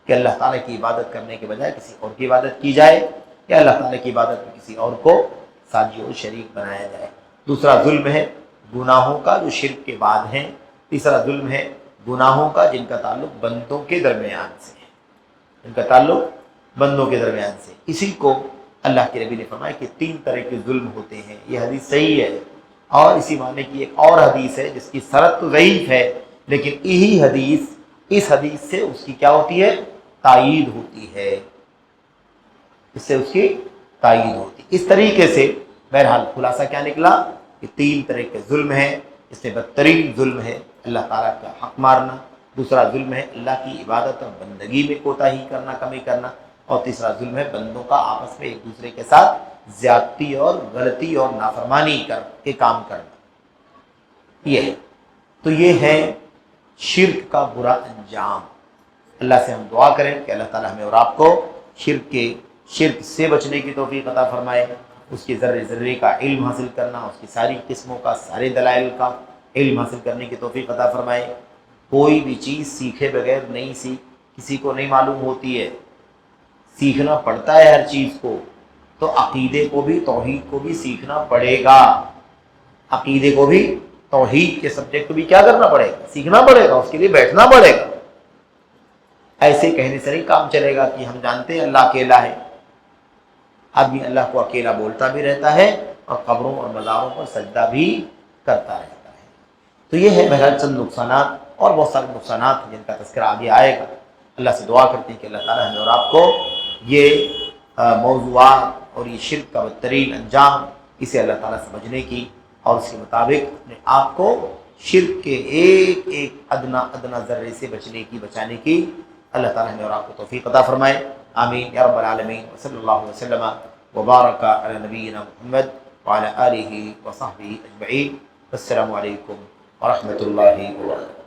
کہ اللہ تعالیٰ کی عبادت کرنے کے بجائے کسی اور کی عبادت کی جائے، یا اللہ تعالیٰ کی عبادت میں کسی اور کو ساجی اور شریک بنایا جائے۔ دوسرا ظلم ہے گناہوں کا جو شرک کے بعد ہیں۔ تیسرا ظلم ہے گناہوں کا جن کا تعلق بندوں کے درمیان سے ہے، جن کا تعلق بندوں کے درمیان سے۔ اسی کو اللہ کے نبی نے فرمایا کہ 3 طرح کے ظلم ہوتے ہیں۔ یہ حدیث صحیح ہے، اور اسی معنی کی ایک اور حدیث ہے جس کی سند تو ضعیف ہے، لیکن یہی حدیث، اس حدیث سے اس کی کیا ہوتی ہے؟ تائید ہوتی ہے، اس سے اس کی تائید ہوتی ہے۔ اس طریقے سے بہرحال خلاصہ کیا نکلا کہ 3 طرح کے ظلم ہیں۔ اس سے بدترین ظلم ہے اللہ تعالیٰ کا حق مارنا، دوسرا ظلم ہے اللہ کی عبادت اور بندگی میں کوتاہی کرنا، کمی کرنا، اور تیسرا ظلم ہے بندوں کا آپس میں ایک دوسرے کے ساتھ زیادتی اور غلطی اور نافرمانی کر کے کام کرنا۔ یہ ہے، تو یہ ہے شرک کا برا انجام۔ اللہ سے ہم دعا کریں کہ اللہ تعالیٰ ہمیں اور آپ کو شرک کے شرک سے بچنے کی توفیق عطا فرمائے، اس کے ذرے ذرے کا علم حاصل کرنا، اس کی ساری قسموں کا، سارے دلائل کا علم حاصل کرنے کی توفیق عطا فرمائے۔ کوئی بھی چیز سیکھے بغیر کسی کو نہیں معلوم ہوتی ہے، سیکھنا پڑتا ہے ہر چیز کو۔ تو عقیدے کو بھی، توحید کو بھی سیکھنا پڑے گا، عقیدے کو بھی، توحید کے سبجیکٹ کو بھی کیا کرنا پڑے گا؟ سیکھنا پڑے گا، اس کے لیے بیٹھنا پڑے گا۔ ایسے کہنے سے نہیں کام چلے گا کہ ہم جانتے ہیں اللہ اکیلا ہے، آدمی اللہ کو اکیلا بولتا بھی رہتا ہے اور قبروں اور مزاروں پر سجدہ بھی کرتا رہتا ہے۔ تو یہ ہے بہرحال چند نقصانات، اور بہت سارے نقصانات ہیں جن کا تذکرہ آگے آئے گا۔ اللہ سے دعا کرتے ہیں کہ اللہ تعالیٰ ہمیں اور آپ کو یہ موضوعات اور یہ شرک کا بدترین انجام، اسے اللہ تعالیٰ سمجھنے کی اور اس کے مطابق اپنے آپ کو شرک کے ایک ایک ادنا ذرے سے بچانے کی اللہ تعالیٰ ہمیں اور آپ کو توفیق عطا فرمائے۔ آمین یا رب العالمین۔ وصلی اللہ وسلم وبارک علی نبینا محمد وعلی آلہ وصحبہ اجمعین۔ السلام علیکم ورحمۃ اللہ وبرکاتہ۔